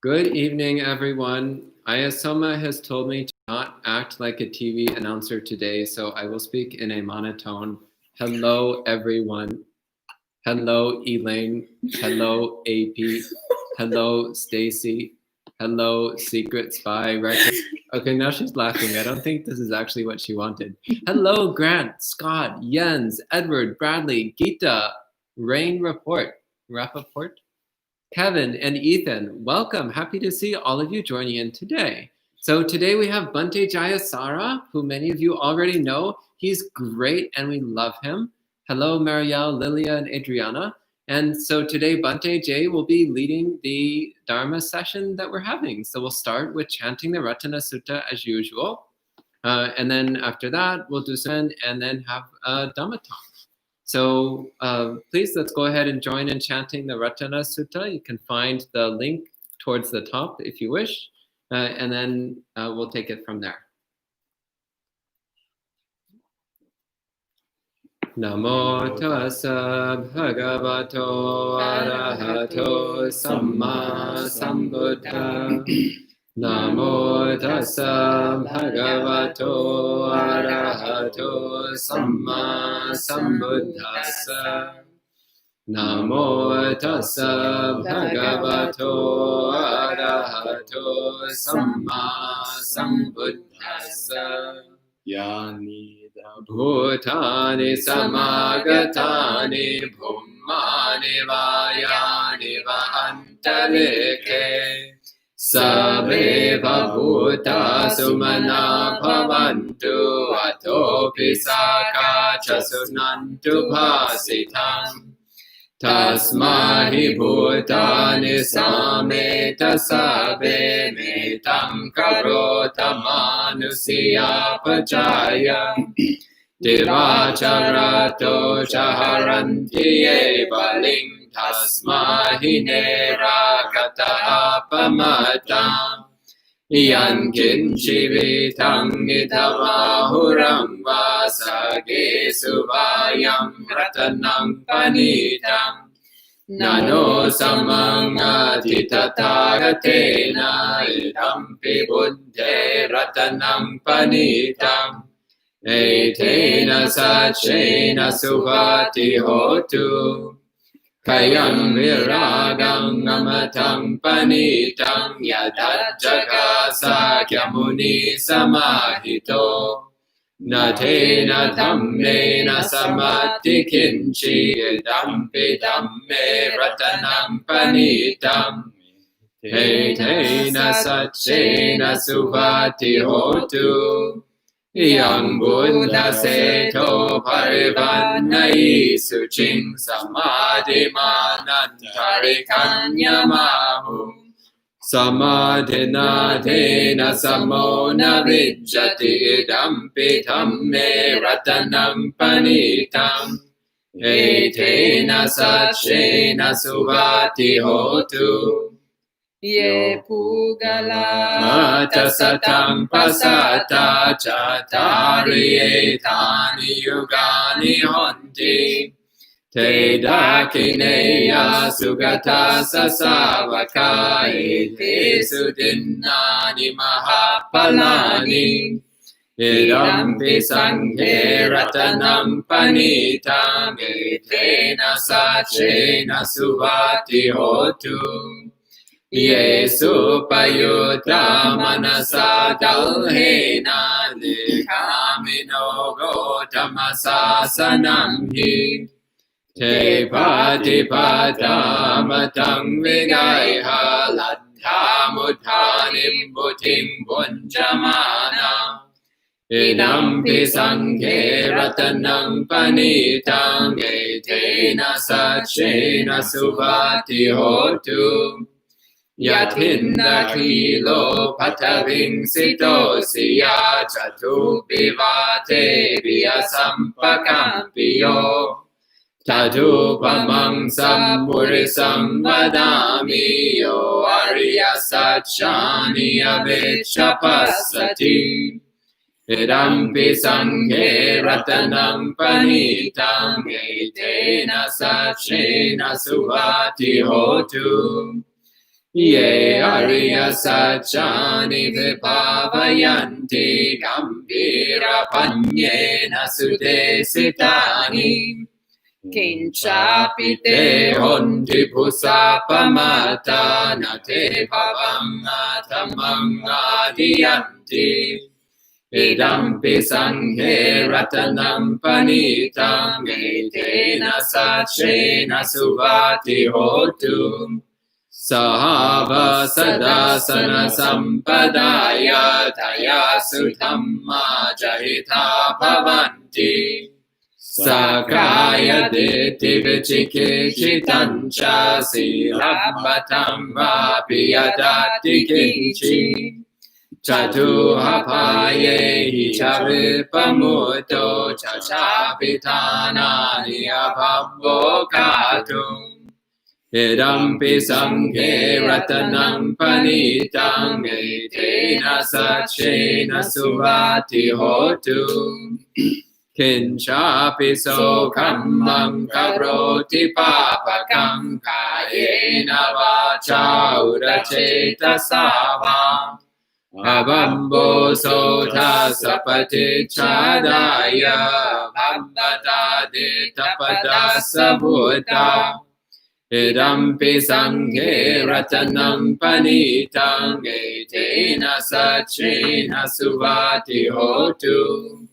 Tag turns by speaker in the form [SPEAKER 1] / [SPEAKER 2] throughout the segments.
[SPEAKER 1] Good evening, everyone. Ayasoma has told me to not act like a TV announcer today, so I will speak in a monotone. Hello, everyone. Hello, Elaine. Hello, AP. Hello, Stacy. Hello, Secret Spy Records. Okay, now she's laughing. I don't think this is actually what she wanted. Hello, Grant, Scott, Jens, Edward, Bradley, Gita, Rain Rappaport, Kevin, and Ethan. Welcome. Happy to see all of you joining in today. So today we have Bhante Jayasara, who many of you already know. He's great and we love him. Hello, Marielle, Lilia, and Adriana. And so today Bhante Jay will be leading the Dharma session that we're having. So we'll start with chanting the Ratana Sutta as usual. And then after that, we'll do some and then have a Dhamma talk. So please, let's go ahead and join in chanting the Ratana Sutta. You can find the link towards the top if you wish, and then we'll take it from there. Namo tassa bhagavato arahato samma sambuddha. Namo tassa bhagavato arahato samma sambuddhassa. Namo tassa bhagavato arahato samma sambuddhassa. Yani bhutani samagatani bhummani vayani va antarike. Sabbe bhuta sumana bhavantu atopi sakacha sunantu bhasitam. Tasmahi bhutani sameta sabbe metam karota manusiya pachaya. Devacharato chaharanti evaling. Tasmahi nera kata apamatam. Yan kinchivitam nitavahuram vasage suvayam ratanam panitam. Nano samangati tathagatena idampi buddhe ratanam panitam. Etena sachena suvati hotu. Kayam viragam namatam panitam yadajjaga sakyamuni samahito. Natena dhammena samati kinchi idampi dhamme ratanam panitam. Etena sachena suvati hotu. Yang Buddha seto parivannai suching samadhi manantari kanyamahu. Samadhina tena samona vijjati idampi dhamme ratanam panitam. Etena sachena suvati hotu. Ye pugala mata satam pasata chatari etani yugani honti. Te dakineya sugata sasavaka ete sudinnani mahapalani. Idampi sanghe ratanam panitam etena sachena suvati hotu. Yesu payuta manasa dalhena likhamino gotamasasanam hi. Te patipatam vigaiha lathamuthanim butim bunjamana. Idampi sanghe ratanam panitam etena sachena suvati hotu. Yatinda kilo pataving sito siya chatu bivate via sampakampiyo. Tadu pamang sampurisam vadami yo arya sachani avichapasati. Idampi sanghe ratanam panitam etena sachena suvati hotu. Ye Arya Satchani Vipavayanti Gambhira Panyena Sudesitani Kinchapi te honti pusapamata nate pavammatamangadiyanti idampi sanghe ratanam panitam etena sachena suvati hotu sahava sadasana sampadaya taya sudhamma jahita bhavanti Sakaya diti vichike chitancha silabhatam vapi yadati kinchi Chatuhapaye hi chavipamuto chachapitanani abhavokatum Idampi sanghe ratanam panitam etena sachena suvati hotu Kinchapi sokamam karoti papakam kayena vacha uracheta sava Abambo sota sapati chadaya Bhabbata de tapada sabhuta Idampi sanghe ratanam panitam etena sachena suvati hotu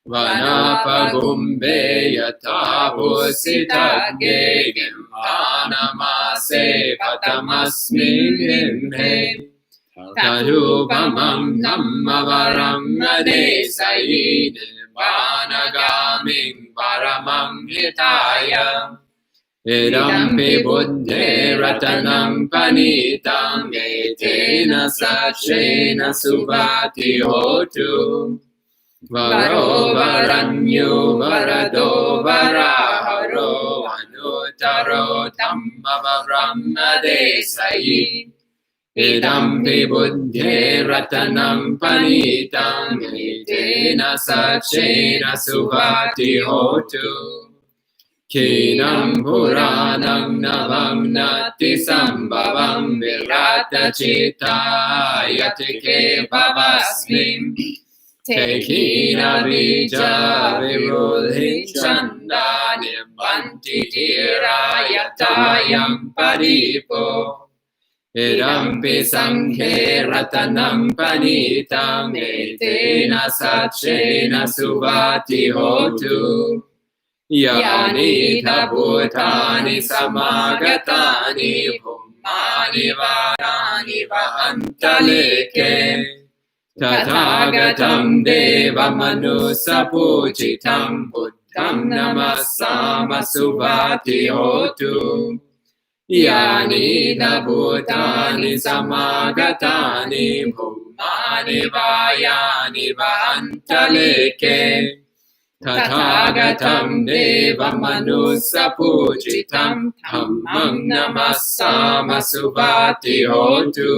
[SPEAKER 1] Vanapagumbe yatapusitage Gimpanamase patamasmin himhe Tadupamam nammavaram adesayi Nirvanagaming paramam hitaya Idampi buddhe ratanam panitam Etena sachena suvati hotu Varo varanyo varado varaharo anutaro dhammavaram adesayi Idampi buddhe ratanam panitam etena sachena suvati hotu Kinam puranam navam nati sambhavam virata citta yatike bhavasmim Tekina bija virodhi chanda nirbanti tira yatayam paripo Idampi sanghe ratanam panitam etena sachena suvati hotu Yani bhutani samagatani bhummani varani vahantaleke Tathagatam deva manusapujitam buddham namasama suvati hotu Yani bhutani samagatani bhummani vayani vahantaleke Tathagatam deva manusapujitam dhammam namasama suvati hotu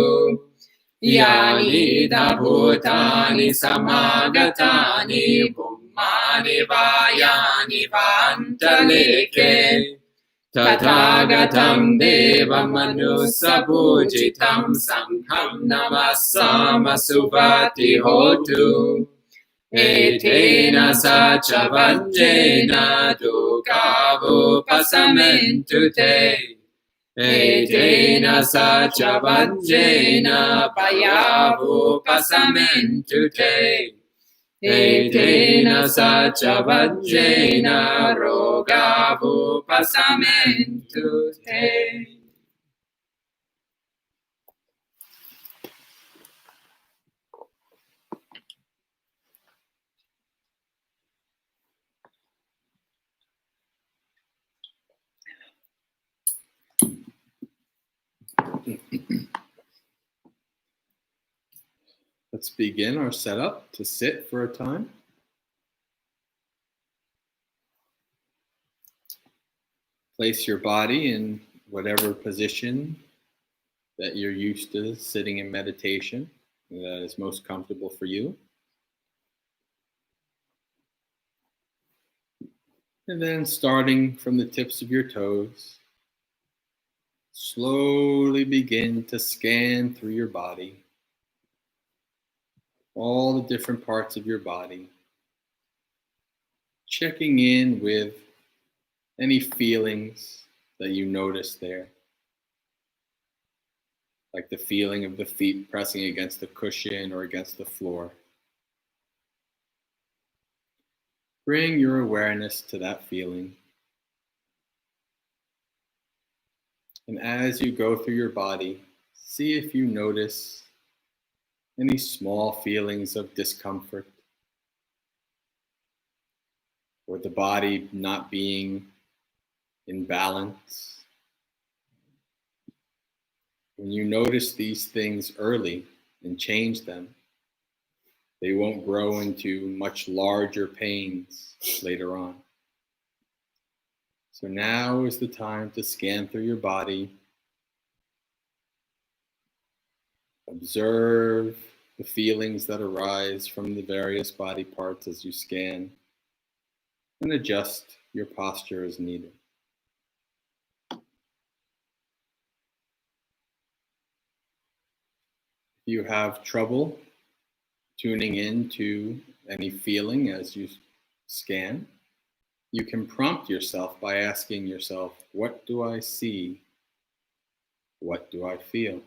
[SPEAKER 1] Yani bhutani samagatani bhummani vayani vantaleke Tathagatam deva manusapujitam sangham namasama suvati hotu Etena sacha vajjena dukkha pasamentu te Etena sacha vajjena payavu pasamentu te Etena sacha vajjena rogavu pasamentu te Let's begin our setup to sit for a time. Place your body in whatever position that you're used to sitting in meditation that is most comfortable for you. And then starting from the tips of your toes,
[SPEAKER 2] slowly begin to scan through your body, all the different parts of your body, checking in with any feelings that you notice there, like the feeling of the feet pressing against the cushion or against the floor. Bring your awareness to that feeling. And as you go through your body, see if you notice any small feelings of discomfort or the body not being in balance. When you notice these things early and change them, they won't grow into much larger pains later on. So now is the time to scan through your body. Observe the feelings that arise from the various body parts as you scan, and adjust your posture as needed. If you have trouble tuning in to any feeling as you scan, you can prompt yourself by asking yourself, what do I see? What do I feel?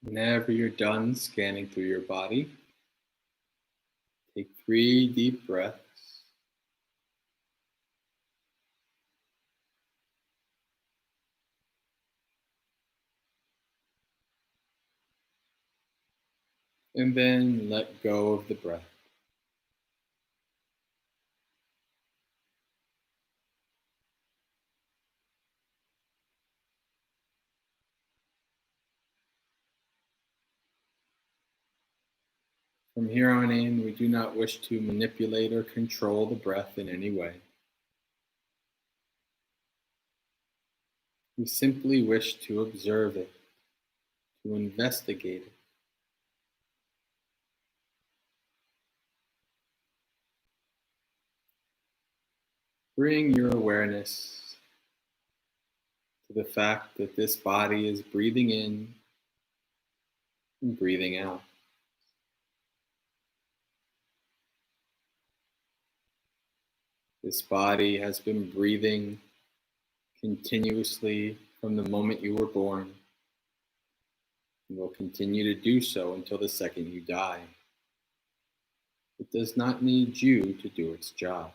[SPEAKER 2] Whenever you're done scanning through your body, take 3 deep breaths. And then let go of the breath. From here on in, we do not wish to manipulate or control the breath in any way. We simply wish to observe it, to investigate it. Bring your awareness to the fact that this body is breathing in and breathing out. This body has been breathing continuously from the moment you were born, and will continue to do so until the second you die. It does not need you to do its job.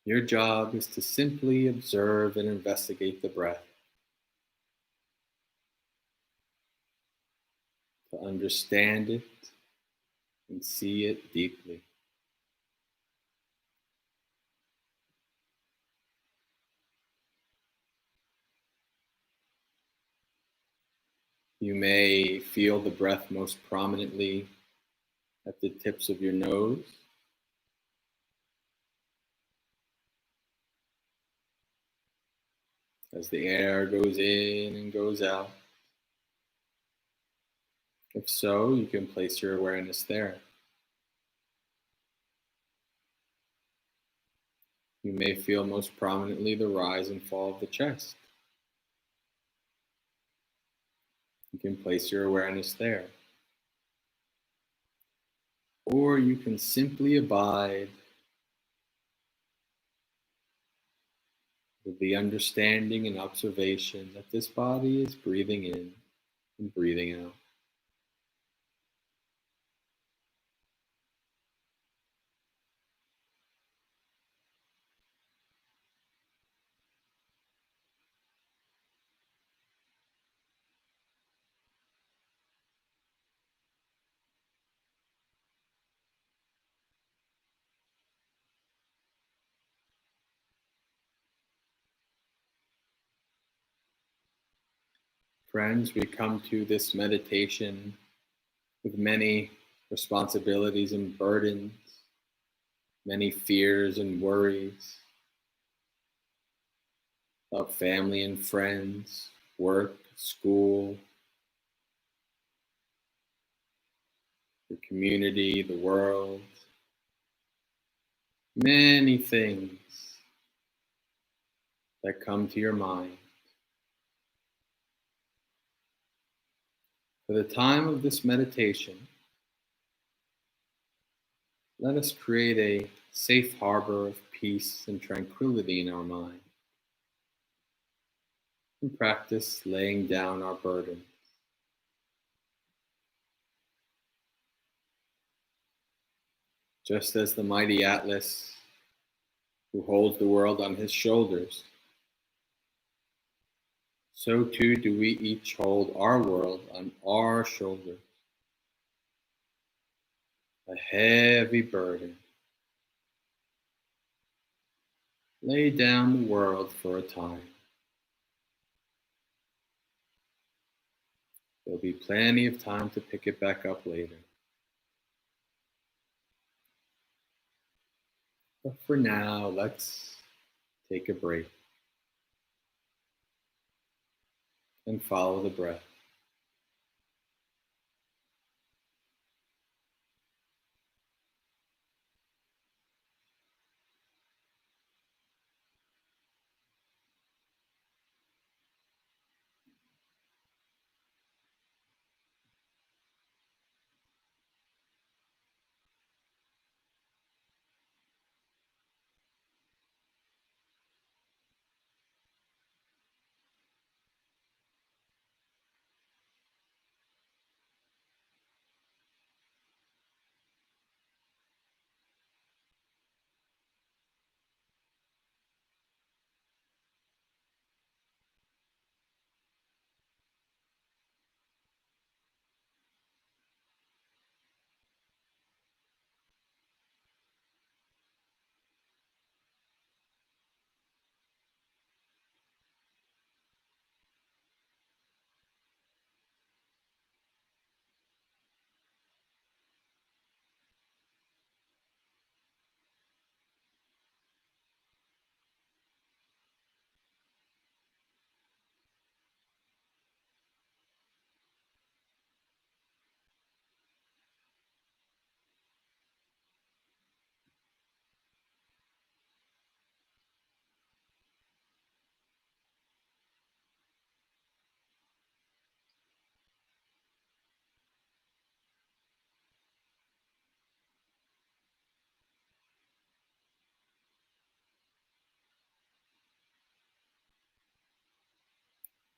[SPEAKER 2] Your job is to simply observe and investigate the breath, to understand it and see it deeply. You may feel the breath most prominently at the tips of your nose, as the air goes in and goes out. If so, you can place your awareness there. You may feel most prominently the rise and fall of the chest. You can place your awareness there. Or you can simply abide with the understanding and observation that this body is breathing in and breathing out. Friends, we come to this meditation with many responsibilities and burdens, many fears and worries about family and friends, work, school, the community, the world, many things that come to your mind. For the time of this meditation, let us create a safe harbor of peace and tranquility in our mind, and practice laying down our burdens. Just as the mighty Atlas, who holds the world on his shoulders, so too do we each hold our world on our shoulders. A heavy burden. Lay down the world for a time. There'll be plenty of time to pick it back up later. But for now, let's take a break and follow the breath.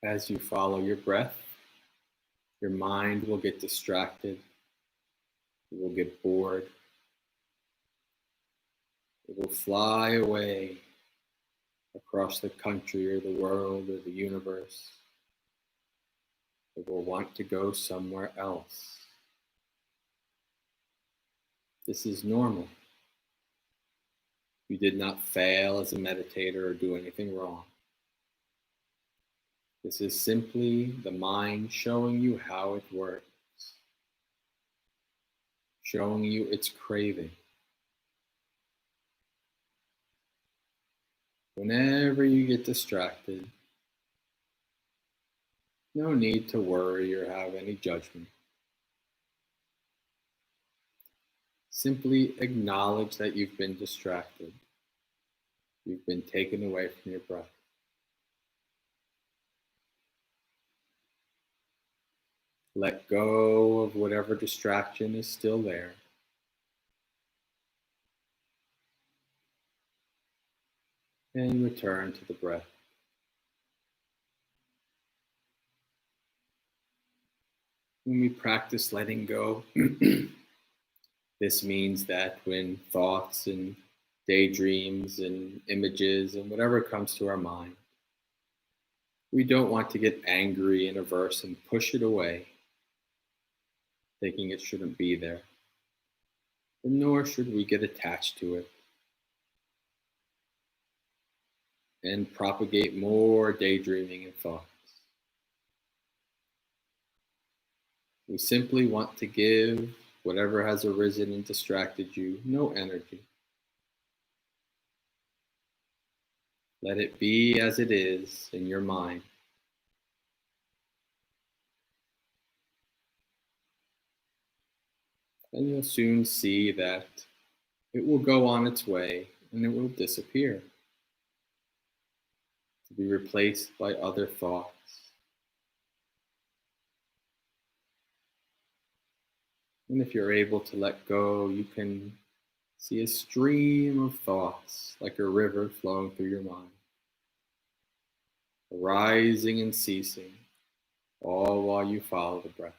[SPEAKER 2] As you follow your breath, your mind will get distracted. It will get bored. It will fly away across the country or the world or the universe. It will want to go somewhere else. This is normal. You did not fail as a meditator or do anything wrong. This is simply the mind showing you how it works, showing you its craving. Whenever you get distracted, no need to worry or have any judgment. Simply acknowledge that you've been distracted. You've been taken away from your breath. Let go of whatever distraction is still there. And return to the breath. When we practice letting go, this means that when thoughts and daydreams and images and whatever comes to our mind, we don't want to get angry and averse and push it away, thinking it shouldn't be there. And nor should we get attached to it and propagate more daydreaming and thoughts. We simply want to give whatever has arisen and distracted you no energy. Let it be as it is in your mind. And you'll soon see that it will go on its way and it will disappear, to be replaced by other thoughts. And if you're able to let go, you can see a stream of thoughts like a river flowing through your mind, rising and ceasing, all while you follow the breath.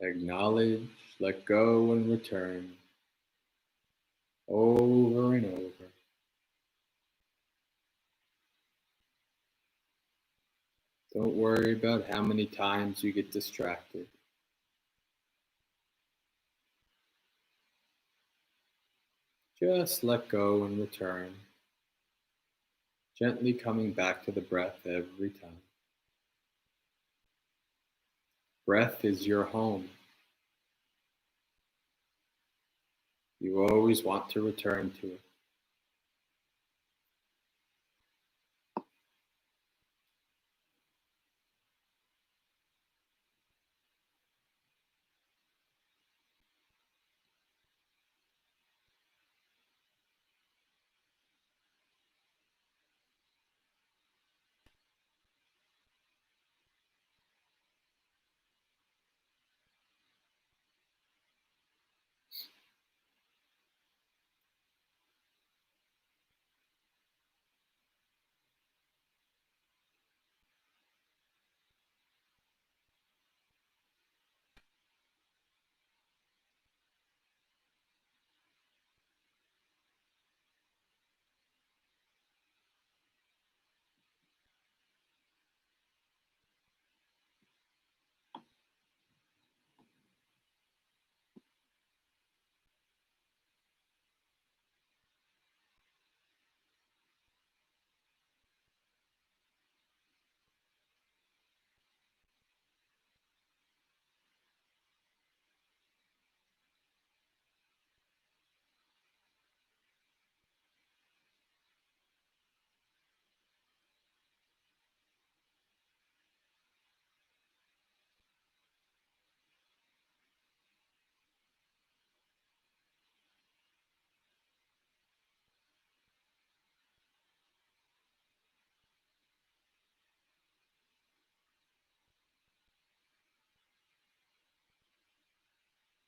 [SPEAKER 2] Acknowledge, let go, and return over and over. Don't worry about how many times you get distracted. Just let go and return, gently coming back to the breath every time. Breath is your home. You always want to return to it.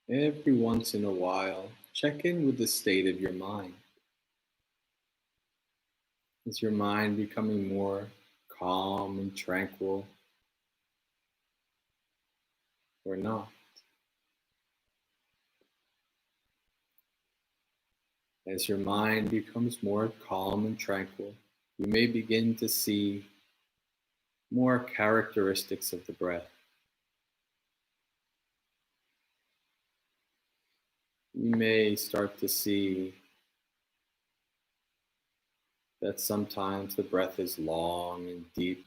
[SPEAKER 2] Every once in a while, check in with the state of your mind. Is your mind becoming more calm and tranquil or not? As your mind becomes more calm and tranquil, you may begin to see more characteristics of the breath. You may start to see that sometimes the breath is long and deep,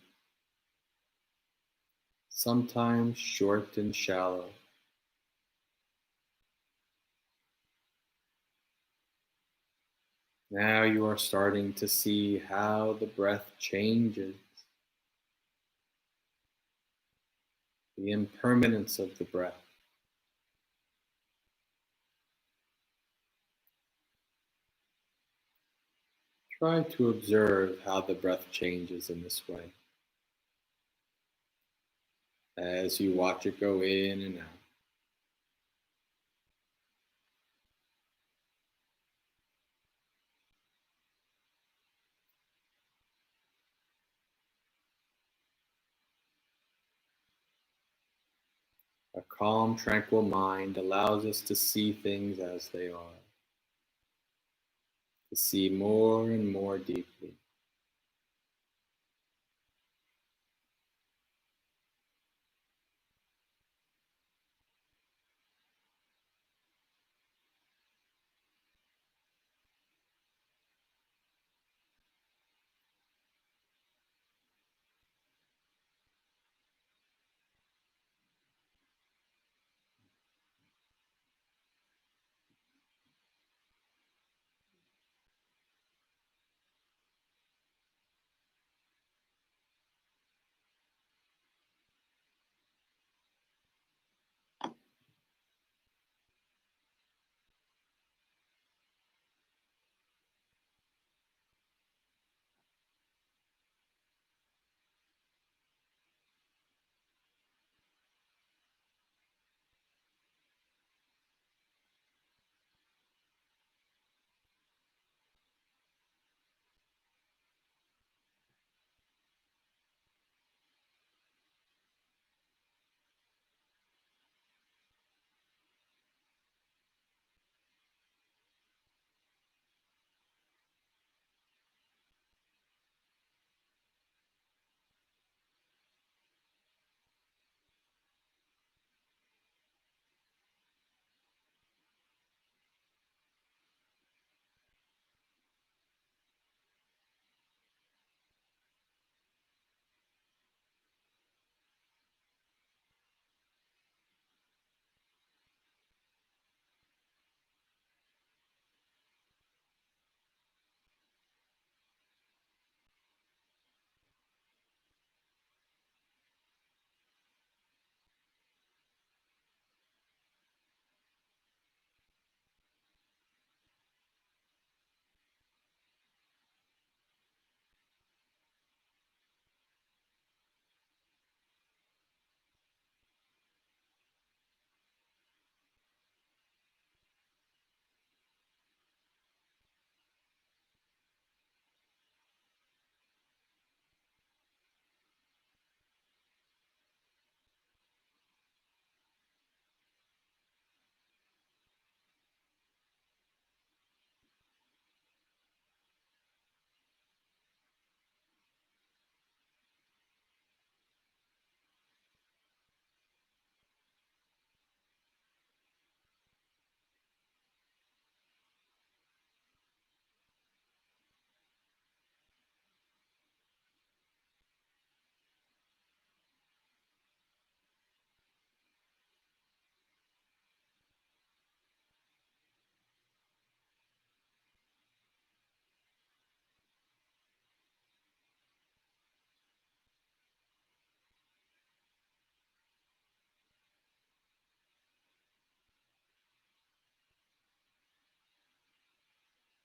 [SPEAKER 2] sometimes short and shallow. Now you are starting to see how the breath changes, the impermanence of the breath. Try to observe how the breath changes in this way as you watch it go in and out. A calm, tranquil mind allows us to see things as they are, to see more and more deeply.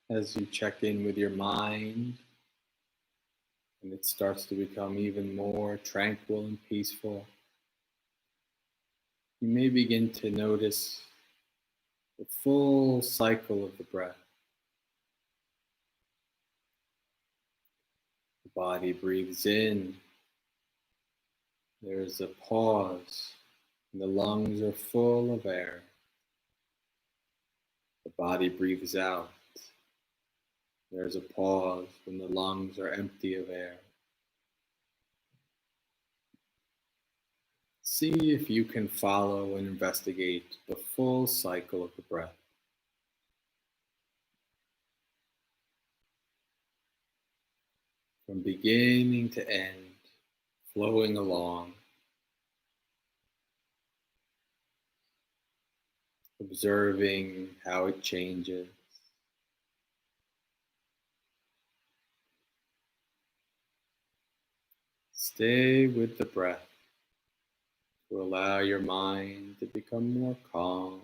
[SPEAKER 2] As you check in with your mind and it starts to become even more tranquil and peaceful, you may begin to notice the full cycle of the breath. The body breathes in. There's a pause, and the lungs are full of air. The body breathes out. There's a pause, and the lungs are empty of air. See if you can follow and investigate the full cycle of the breath. From beginning to end, flowing along, observing how it changes. Stay with the breath to allow your mind to become more calm,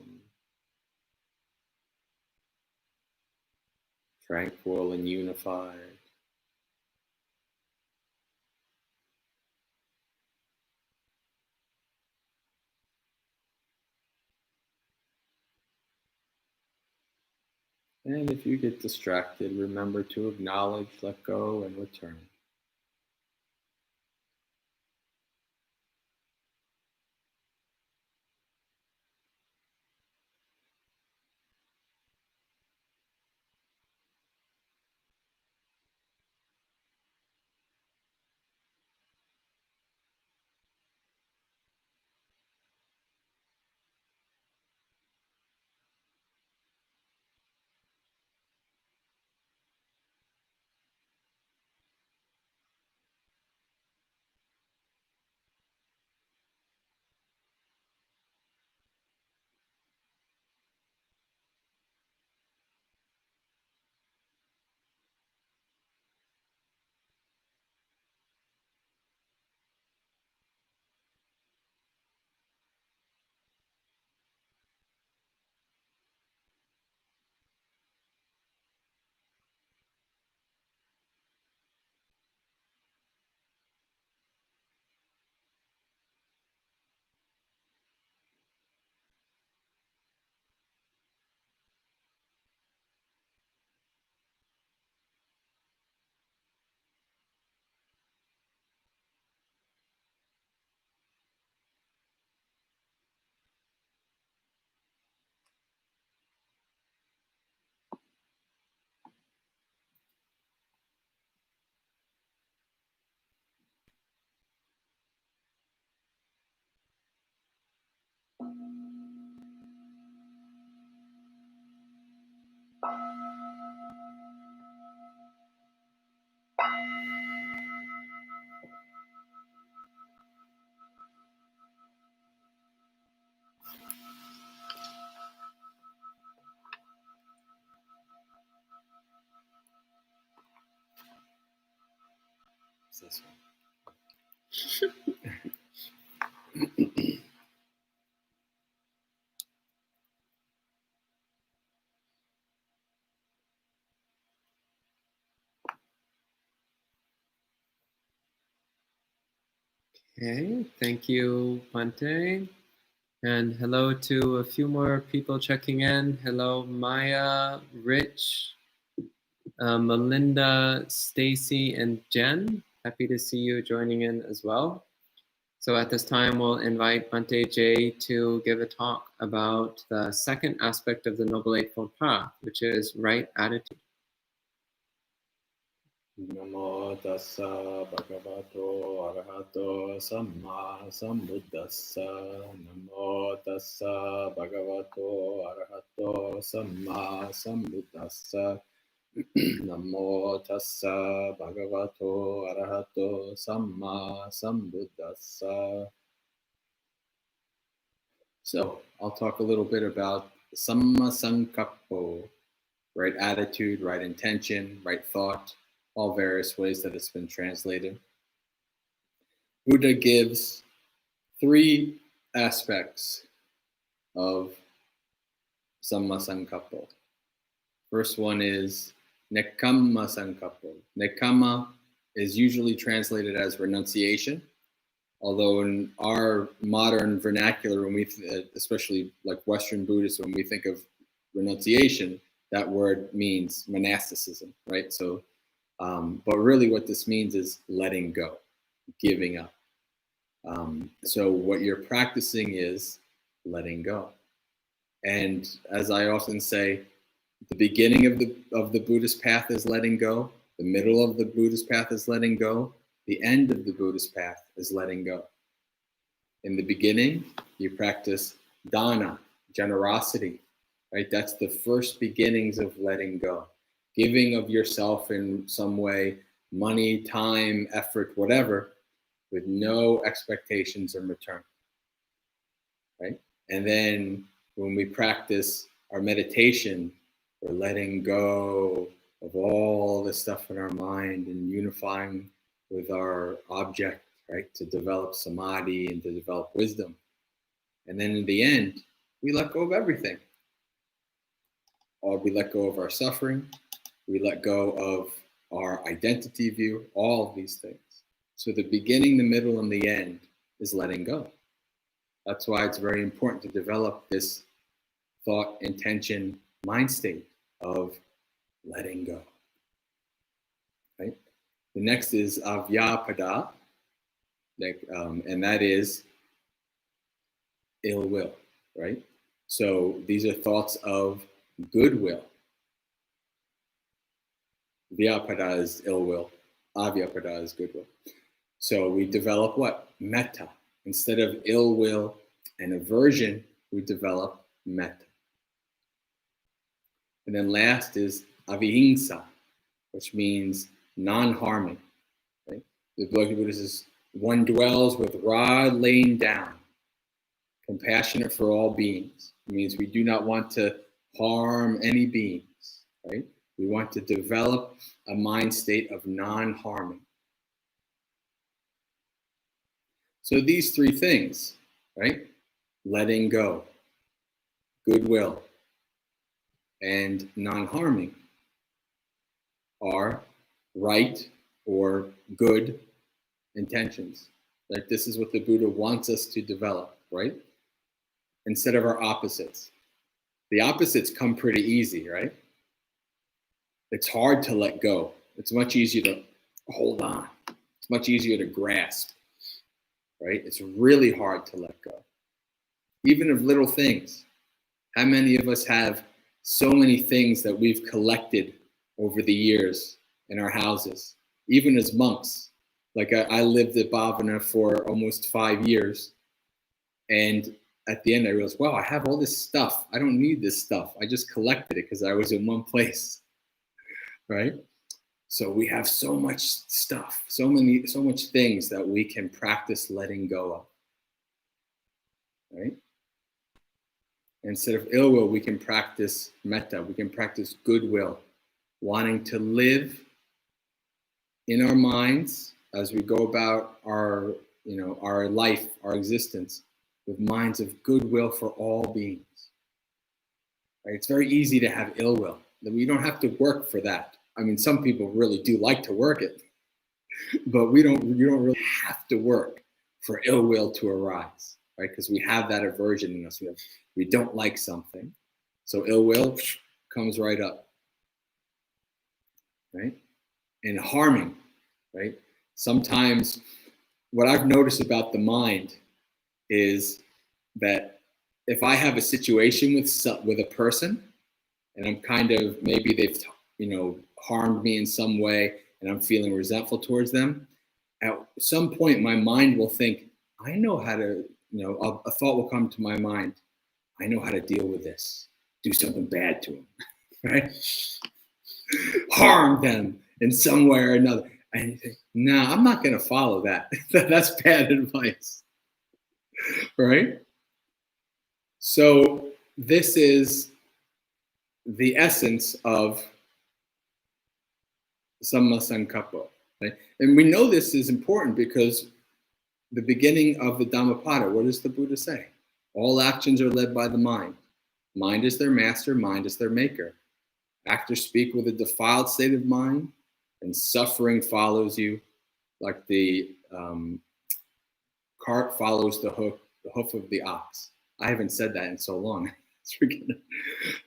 [SPEAKER 2] tranquil and unified. And if you get distracted, remember to acknowledge, let go, and return. This one.
[SPEAKER 1] Okay, thank you, Pante. And hello to a few more people checking in. Hello, Maya, Rich, Melinda, Stacy, and Jen. Happy to see you joining in as well. So at this time, we'll invite Bhante Jay to give a talk about the second aspect of the Noble Eightfold Path, which is right attitude.
[SPEAKER 2] Namo tassa bhagavato arahato samma sambuddhassa. Namo tassa bhagavato arahato samma sambuddhassa. Namo tassa bhagavato arahato samma sambuddhassa. So I'll talk a little bit about samma sankappo, right attitude, right intention, right thought, all various ways that it's been translated. Buddha gives three aspects of samma sankappo. First one is nekkhamma sankappo. Nekkhamma is usually translated as renunciation, although in our modern vernacular, when we, especially like Western Buddhists, when we think of renunciation, that word means monasticism, right? So, but really what this means is letting go, giving up. So what you're practicing is letting go. And as I often say, the beginning of the Buddhist path is letting go. The middle of the Buddhist path is letting go. The end of the Buddhist path is letting go. In the beginning, you practice dana, generosity, right? That's the first beginnings of letting go. Giving of yourself in some way, money, time, effort, whatever, with no expectations in return, right? And then when we practice our meditation, we're letting go of all the stuff in our mind and unifying with our object, right? To develop samadhi and to develop wisdom. And then in the end, we let go of everything. Or we let go of our suffering. We let go of our identity view, all of these things. So the beginning, the middle, and the end is letting go. That's why it's very important to develop this thought, intention, mind state of letting go, right? The next is avyapada, and that is ill will, right? So these are thoughts of goodwill. Vyapada is ill will, avyapada is goodwill. So we develop what? Metta. Instead of ill will and aversion, we develop metta. And then last is avihingsa, which means non-harming. Right? The Buddha says, one dwells with rod laying down, compassionate for all beings. It means we do not want to harm any beings, right? We want to develop a mind state of non-harming. So these three things, right? Letting go, goodwill, and non-harming are right or good intentions. Like this is what the Buddha wants us to develop, right? Instead of our opposites. The opposites come pretty easy, right? It's hard to let go. It's much easier to hold on. It's much easier to grasp, right? It's really hard to let go. Even of little things. How many of us have so many things that we've collected over the years in our houses, even as monks? Like I lived at Bhavana for almost 5 years. And at the end, I realized, wow, I have all this stuff. I don't need this stuff. I just collected it because I was in one place, right? So we have so much stuff, so much things that we can practice letting go of, right? Instead of ill will, we can practice metta. We can practice goodwill, wanting to live in our minds as we go about our life, our existence, with minds of goodwill for all beings. Right? It's very easy to have ill will. We don't have to work for that. I mean, some people really do like to work it, but you don't really have to work for ill will to arise, right? Because we have that aversion in us. We don't like something, so ill will comes right up, right? And harming, right? Sometimes what I've noticed about the mind is that if I have a situation with a person, and I'm kind of, maybe they've harmed me in some way, and I'm feeling resentful towards them, at some point my mind will think, I know how to, a thought will come to my mind, I know how to deal with this. Do something bad to them, right? Harm them in some way or another. And you think, no, I'm not going to follow that. That's bad advice, right? So this is the essence of Samma Sankappa, right? And we know this is important because the beginning of the Dhammapada, what does the Buddha say? All actions are led by the mind. Mind is their master, mind is their maker. Actors speak with a defiled state of mind, and suffering follows you like the cart follows the hoof of the ox. I haven't said that in so long.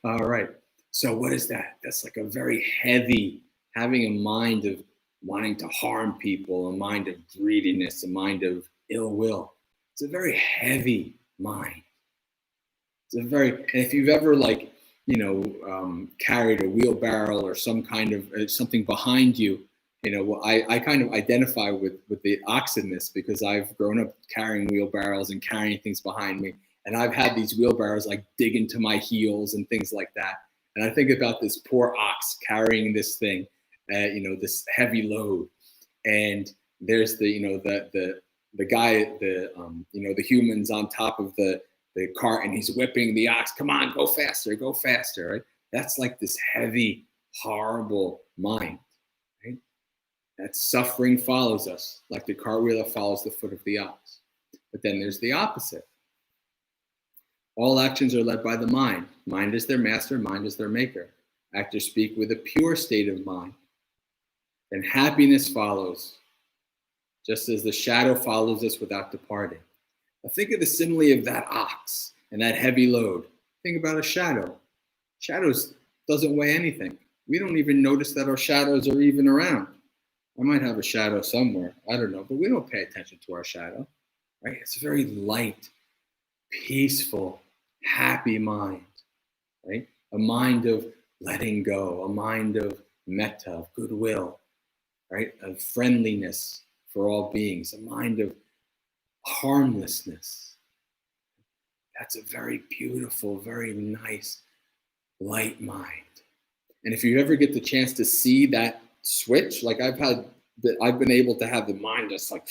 [SPEAKER 2] All right. So what is that? That's like a very heavy, having a mind of wanting to harm people, a mind of greediness, a mind of ill will. It's a very heavy mind. It's a very, and if you've ever carried a wheelbarrow or some kind of something behind you, I kind of identify with the ox in this, because I've grown up carrying wheelbarrows and carrying things behind me. And I've had these wheelbarrows like dig into my heels and things like that. And I think about this poor ox carrying this thing, this heavy load. And there's the guy, the humans on top of the cart, and he's whipping the ox. Come on, go faster, right? That's like this heavy, horrible mind, right? That suffering follows us, like the cartwheel that follows the foot of the ox. But then there's the opposite. All actions are led by the mind. Mind is their master, mind is their maker. Actors speak with a pure state of mind. And happiness follows, just as the shadow follows us without departing. Now think of the simile of that ox and that heavy load. Think about a shadow. Shadows doesn't weigh anything. We don't even notice that our shadows are even around. I might have a shadow somewhere, I don't know, but we don't pay attention to our shadow, right? It's a very light, peaceful, happy mind, right? A mind of letting go, a mind of metta, of goodwill, right? Of friendliness for all beings, a mind of harmlessness. That's a very beautiful, very nice, light mind. And if you ever get the chance to see that switch, like I've been able to have the mind just like,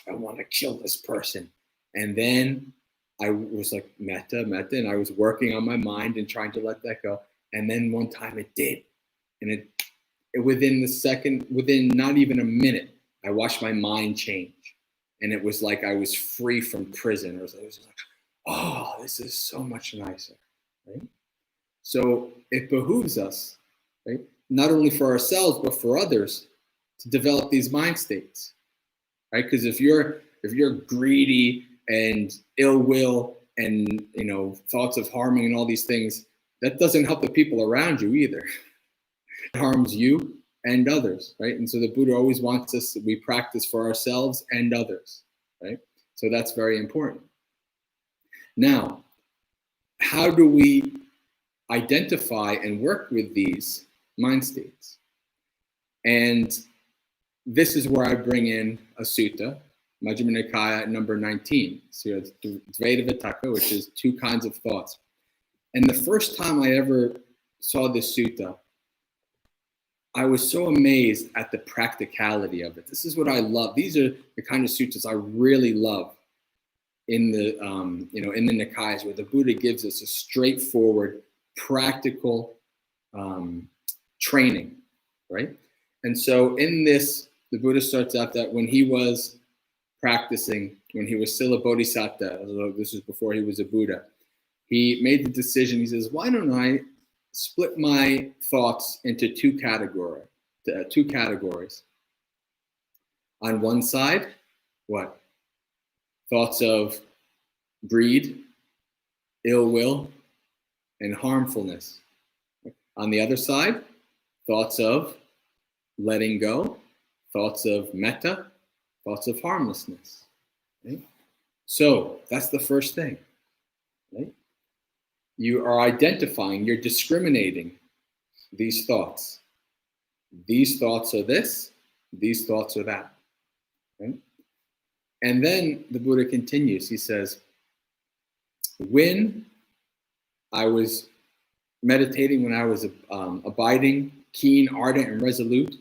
[SPEAKER 2] I want to kill this person. And then I was like, metta, and I was working on my mind and trying to let that go. And then one time it did. And it within not even a minute, I watched my mind change. And it was like I was free from prison. I was like, oh, this is so much nicer, right? So it behooves us, right, not only for ourselves, but for others, to develop these mind states, right? Because if you're greedy and ill will and thoughts of harming and all these things, that doesn't help the people around you either. It harms you and others, right? And so the Buddha always wants us that we practice for ourselves and others, right? So that's very important. Now, how do we identify and work with these mind states? And this is where I bring in a sutta, Majjhima Nikaya number 19. So it's Dvaita Vitakka, which is two kinds of thoughts. And the first time I ever saw this sutta, I was so amazed at the practicality of it. This is what I love. These are the kind of suttas I really love in the in the Nikayas, where the Buddha gives us a straightforward, practical training, right? And so in this, the Buddha starts out that when he was practicing, when he was still a bodhisattva, this was before he was a Buddha, he made the decision. He says, why don't I split my thoughts into two categories? On one side, what? Thoughts of greed, ill will, and harmfulness. On the other side, thoughts of letting go, thoughts of metta, thoughts of harmlessness. Right? So that's the first thing. Right? You are identifying, you're discriminating these thoughts. These thoughts are this, these thoughts are that. Right? And then the Buddha continues. He says, when I was meditating, when I was abiding, keen, ardent, and resolute,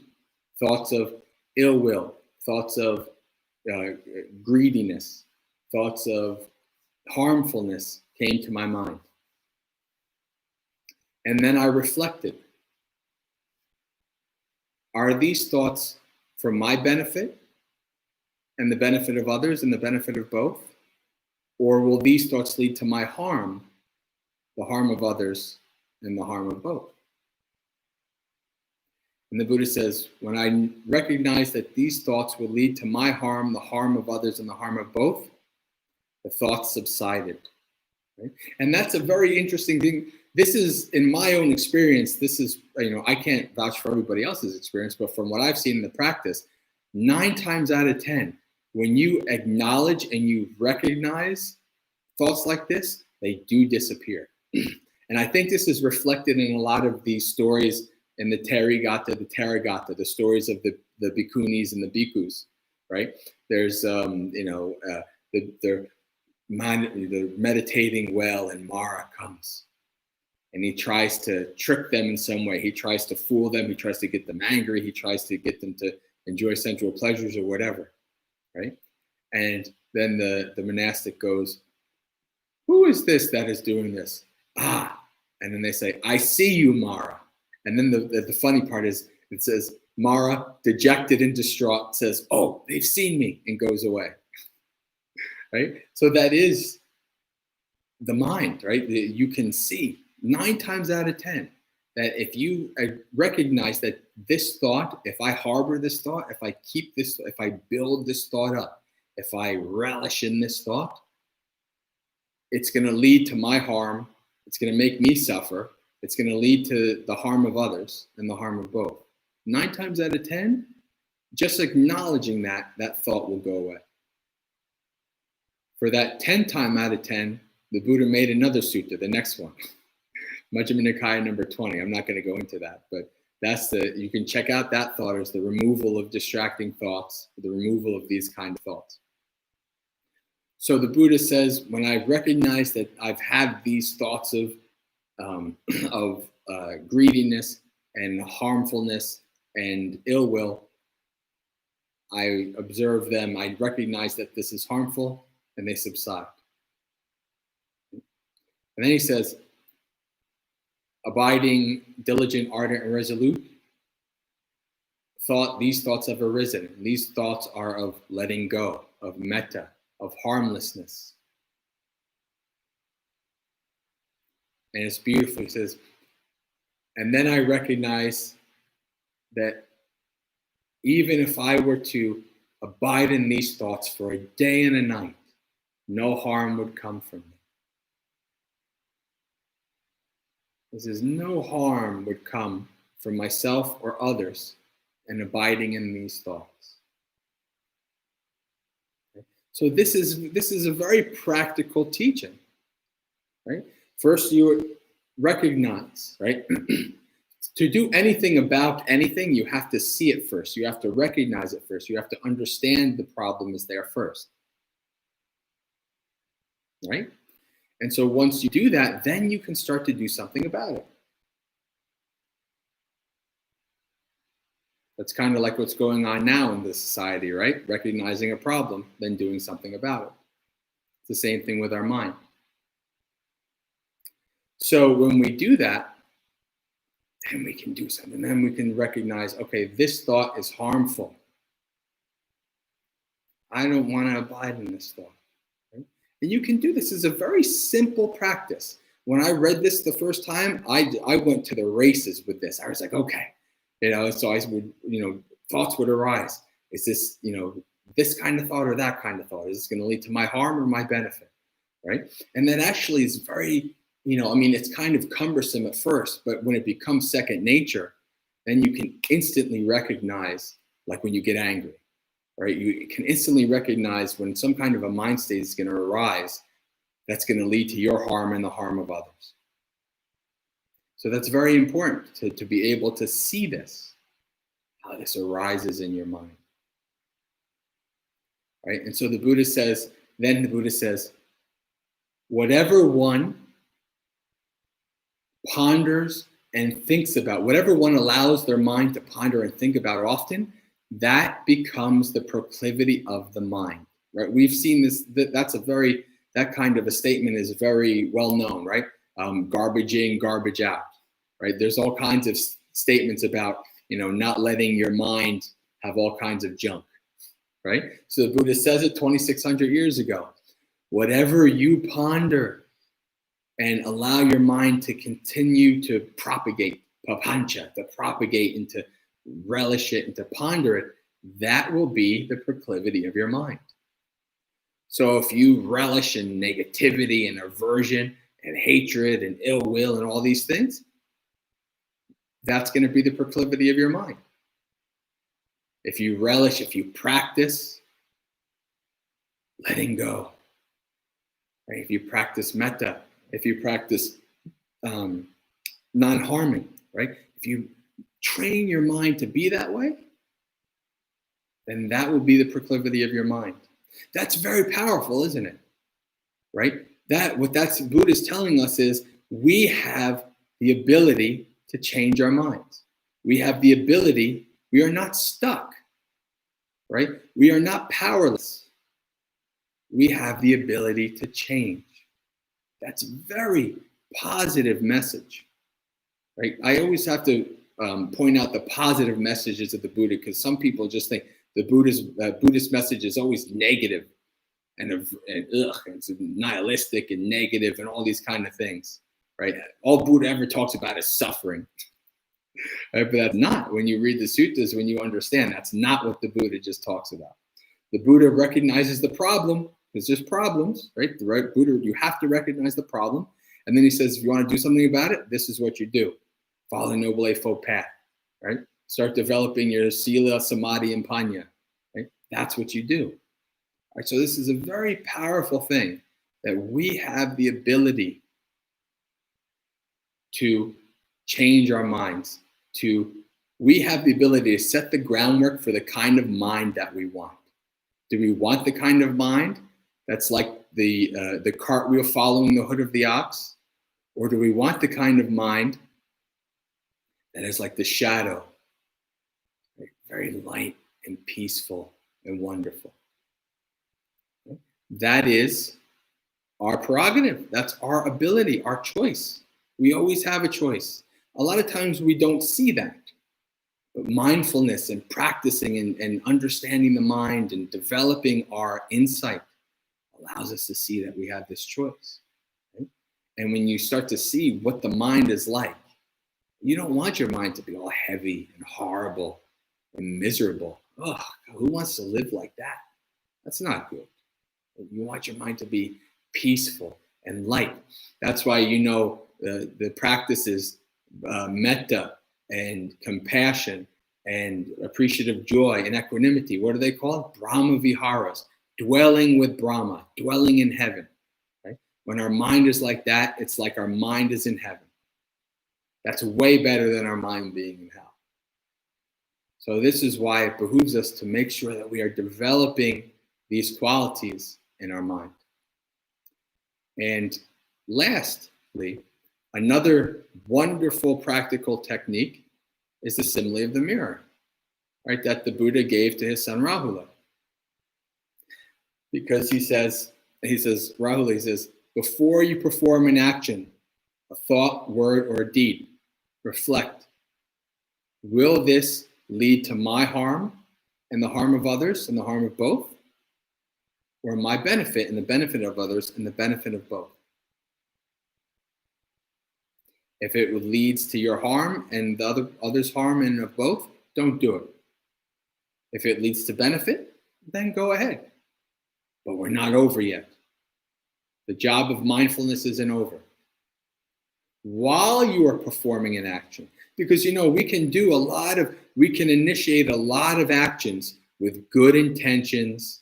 [SPEAKER 2] thoughts of ill will, thoughts of greediness, thoughts of harmfulness came to my mind. And then I reflected. Are these thoughts for my benefit and the benefit of others and the benefit of both? Or will these thoughts lead to my harm, the harm of others and the harm of both? And the Buddha says, when I recognize that these thoughts will lead to my harm, the harm of others and the harm of both, the thoughts subsided. right? And that's a very interesting thing. This is, in my own experience, this is, I can't vouch for everybody else's experience, but from what I've seen in the practice, 9 times out of 10, when you acknowledge and you recognize thoughts like this, they do disappear. And I think this is reflected in a lot of these stories in the Therigatha, the stories of the bhikkhunis and the bhikkhus, right? There's, they're meditating well, and Mara comes. And he tries to trick them in some way. He tries to fool them. He tries to get them angry. He tries to get them to enjoy sensual pleasures or whatever, right? And then the monastic goes, who is this that is doing this? Ah. And then they say, I see you, Mara. And then the funny part is, it says, Mara, dejected and distraught, says, oh, they've seen me, and goes away, right? So that is the mind, right? You can see 9 times out of 10 that if you recognize that this thought, if I harbor this thought, if I keep this, if I build this thought up, if I relish in this thought, it's going to lead to my harm. It's going to make me suffer. It's going to lead to the harm of others and the harm of both. 9 times out of 10, just acknowledging that thought will go away. For that 10 time out of 10, the Buddha made another sutta, the next one, Majjhima Nikaya number 20. I'm not going to go into that, but you can check out that thought as the removal of distracting thoughts, the removal of these kind of thoughts. So the Buddha says, when I recognize that I've had these thoughts of greediness and harmfulness and ill will, I observe them, I recognize that this is harmful, and they subside. And then he says, abiding, diligent, ardent, and resolute, these thoughts have arisen. These thoughts are of letting go, of metta, of harmlessness. And it's beautiful. He says, and then I recognize that even if I were to abide in these thoughts for a day and a night, no harm would come from me. He says, no harm would come from myself or others in abiding in these thoughts. So this is a very practical teaching, right? First, you recognize, right? To do anything about anything, you have to see it first. You have to recognize it first. You have to understand the problem is there first, right? And so once you do that, then you can start to do something about it. That's kind of like what's going on now in this society, right? Recognizing a problem, then doing something about it. It's the same thing with our mind. So when we do that, then we can do something. Then we can recognize, okay, this thought is harmful. I don't want to abide in this thought. Right? And you can do this. It's a very simple practice. When I read this the first time, I went to the races with this. I was like, okay. So I would, thoughts would arise. Is this, this kind of thought or that kind of thought? Is this going to lead to my harm or my benefit, right? And that actually is very, it's kind of cumbersome at first, but when it becomes second nature, then you can instantly recognize, like when you get angry, right? You can instantly recognize when some kind of a mind state is going to arise that's going to lead to your harm and the harm of others. So that's very important to be able to see this, how this arises in your mind, right? And so the Buddha says, whatever one ponders and thinks about, whatever one allows their mind to ponder and think about often, that becomes the proclivity of the mind, right? We've seen this, that kind of a statement is very well known, right? Garbage in, garbage out. Right? There's all kinds of statements about, not letting your mind have all kinds of junk, right? So the Buddha says it 2,600 years ago. Whatever you ponder and allow your mind to continue to propagate, papancha, to propagate and to relish it and to ponder it, that will be the proclivity of your mind. So if you relish in negativity and aversion and hatred and ill will and all these things, that's going to be the proclivity of your mind. If you relish, if you practice letting go, right? If you practice metta, if you practice non-harming, right? If you train your mind to be that way, then that will be the proclivity of your mind. That's very powerful, isn't it? Right? What Buddha is telling us is we have the ability to change our minds. We have the ability, we are not stuck, right? We are not powerless. We have the ability to change. That's a very positive message, right? I always have to point out the positive messages of the Buddha, because some people just think the Buddhist message is always negative and it's nihilistic and negative and all these kind of things, right? All Buddha ever talks about is suffering, right? But that's not, when you read the suttas, when you understand, that's not what the Buddha just talks about. The Buddha recognizes the problem, because there's problems, right? The right Buddha, you have to recognize the problem. And then he says, if you want to do something about it, this is what you do. Follow the Noble Eightfold Path, right? Start developing your sila, samadhi, and panya, right? That's what you do. All right, so this is a very powerful thing, that we have the ability to change our minds. We have the ability to set the groundwork for the kind of mind that we want. Do we want the kind of mind that's like the cartwheel following the hood of the ox? Or do we want the kind of mind that is like the shadow, right? Very light and peaceful and wonderful? That is our prerogative. That's our ability, our choice. We always have a choice. A lot of times we don't see that. But mindfulness and practicing and understanding the mind and developing our insight allows us to see that we have this choice. Right? And when you start to see what the mind is like, you don't want your mind to be all heavy and horrible and miserable. Oh, who wants to live like that? That's not good. You want your mind to be peaceful and light. That's why the practices metta and compassion and appreciative joy and equanimity. What are they called? Brahma viharas, dwelling with Brahma, dwelling in heaven. Right? When our mind is like that, it's like our mind is in heaven. That's way better than our mind being in hell. So this is why it behooves us to make sure that we are developing these qualities in our mind. And lastly, another wonderful practical technique is the simile of the mirror, right? That the Buddha gave to his son Rahula. Because he says, Rahula, before you perform an action, a thought, word, or a deed, reflect. Will this lead to my harm and the harm of others and the harm of both? Or my benefit and the benefit of others and the benefit of both? If it leads to your harm and the others' harm and of both, don't do it. If it leads to benefit, then go ahead. But we're not over yet. The job of mindfulness isn't over. While you are performing an action, because we can initiate a lot of actions with good intentions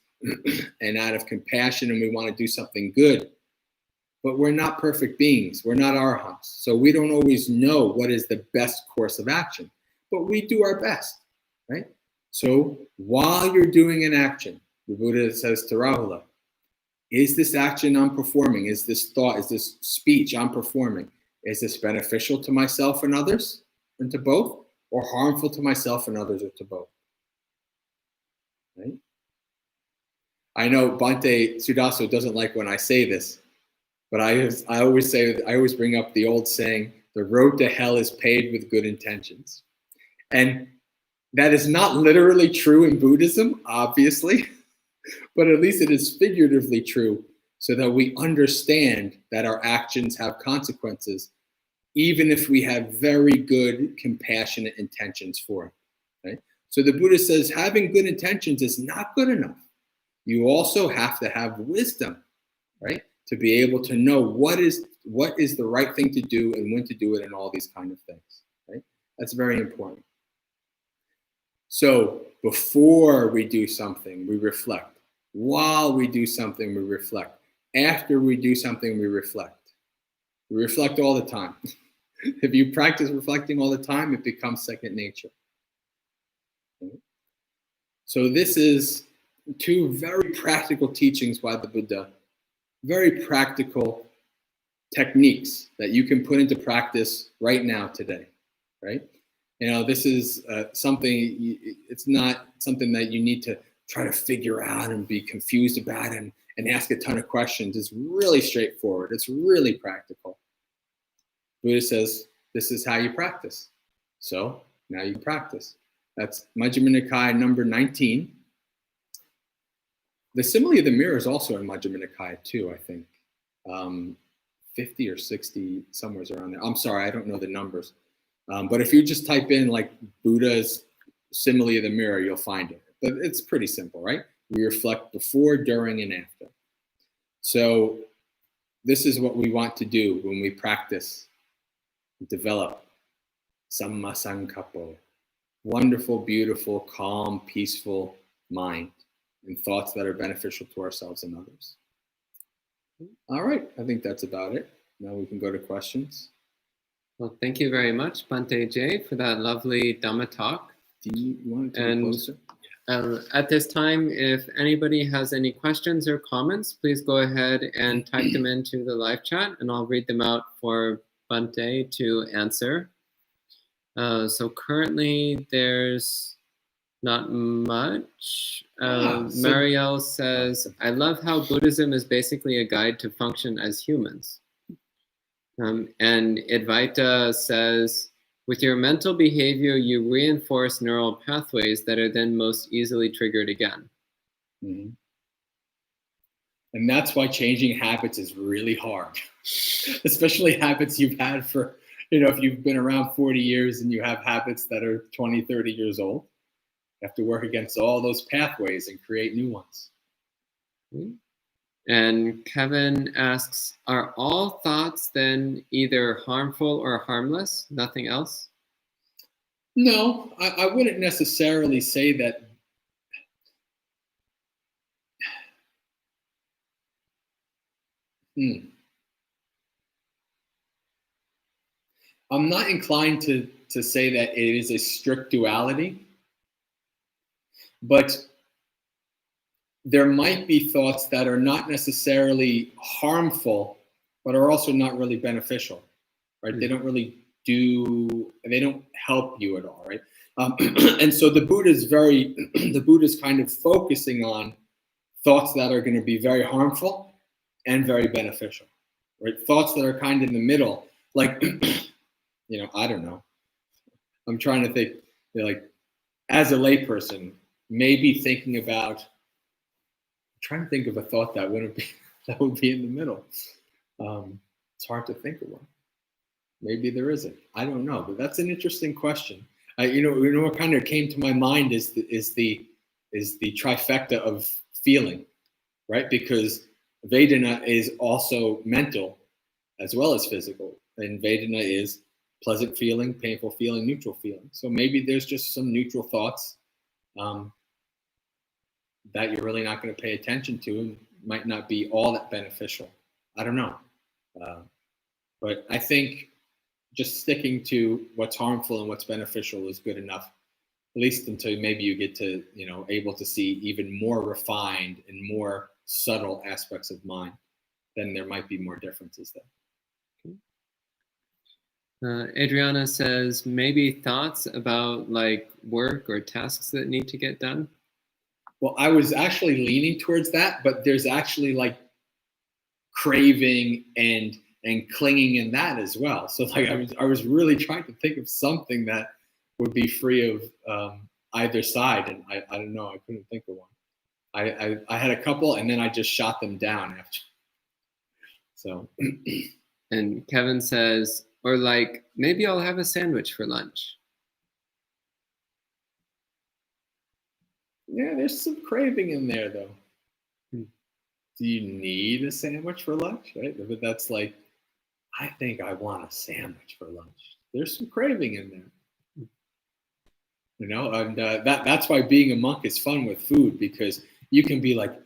[SPEAKER 2] and out of compassion, and we want to do something good. But we're not perfect beings. We're not arhats. So we don't always know what is the best course of action. But we do our best, right? So while you're doing an action, the Buddha says to Rahula, is this action I'm performing? Is this thought? Is this speech I'm performing? Is this beneficial to myself and others and to both? Or harmful to myself and others or to both? Right? I know Bhante Sudaso doesn't like when I say this, but I always bring up the old saying, the road to hell is paved with good intentions. And that is not literally true in Buddhism, obviously, but at least it is figuratively true, so that we understand that our actions have consequences, even if we have very good, compassionate intentions for it. Right? So the Buddha says having good intentions is not good enough. you also have to have wisdom, right? To be able to know what is the right thing to do and when to do it and all these kind of things, right? That's very important. So before we do something, we reflect. While we do something, we reflect. After we do something, we reflect. We reflect all the time. If you practice reflecting all the time, it becomes second nature. So this is two very practical teachings by the Buddha, very practical techniques that you can put into practice right now today, right? You know, this is something, it's not something that you need to try to figure out and be confused about and ask a ton of questions. It's really straightforward. It's really practical. Buddha says, this is how you practice. So now you practice. That's Majjhima Nikaya number 19. The simile of the mirror is also in Majjhima Nikaya too, I think. 50 or 60, somewhere around there. I'm sorry, I don't know the numbers. But if you just type in like Buddha's simile of the mirror, you'll find it. But it's pretty simple, right? We reflect before, during, and after. So this is what we want to do when we practice, develop Samma Sankappo, wonderful, beautiful, calm, peaceful mind and thoughts that are beneficial to ourselves and others. All right, I think that's about it. Now we can go to questions.
[SPEAKER 1] Well, thank you very much, Bhante Jay, for that lovely Dhamma talk.
[SPEAKER 2] Do you want to take closer?
[SPEAKER 1] At this time, if anybody has any questions or comments, please go ahead and type them into the live chat, and I'll read them out for Bhante to answer. So currently, there's not much. Marielle says, I love how Buddhism is basically a guide to function as humans. And Advaita says, with your mental behavior, you reinforce neural pathways that are then most easily triggered again.
[SPEAKER 2] Mm-hmm. And that's why changing habits is really hard, especially habits you've had for, if you've been around 40 years and you have habits that are 20, 30 years old, you have to work against all those pathways and create new ones.
[SPEAKER 1] Mm-hmm. And Kevin asks, are all thoughts then either harmful or harmless? Nothing else?
[SPEAKER 2] No, I wouldn't necessarily say that. I'm not inclined to say that it is a strict duality, but there might be thoughts that are not necessarily harmful, but are also not really beneficial, right? Mm-hmm. They don't help you at all, right? And so the Buddha's kind of focusing on thoughts that are going to be very harmful and very beneficial, right? Thoughts that are kind of in the middle, like, I don't know. I'm trying to think, like, as a layperson, maybe thinking about, trying to think of a thought that would be in the middle. It's hard to think of one. Maybe there isn't. I don't know, but that's an interesting question. What kind of came to my mind is the trifecta of feeling, right? Because Vedana is also mental as well as physical, and Vedana is pleasant feeling, painful feeling, neutral feeling. So maybe there's just some neutral thoughts that you're really not going to pay attention to and might not be all that beneficial. I don't know. But I think just sticking to what's harmful and what's beneficial is good enough, at least until maybe you get to, able to see even more refined and more subtle aspects of mind. Then there might be more differences there.
[SPEAKER 1] Adriana says, maybe thoughts about like work or tasks that need to get done?
[SPEAKER 2] Well, I was actually leaning towards that, but there's actually like craving and clinging in that as well. So like I was really trying to think of something that would be free of either side, and I don't know, I couldn't think of one. I had a couple, and then I just shot them down after. So.
[SPEAKER 1] And Kevin says, or like, maybe I'll have a sandwich for lunch.
[SPEAKER 2] Yeah, there's some craving in there, though. do you need a sandwich for lunch, right? But that's like, I think I want a sandwich for lunch. There's some craving in there, you know, and that's why being a monk is fun with food, because you can be like,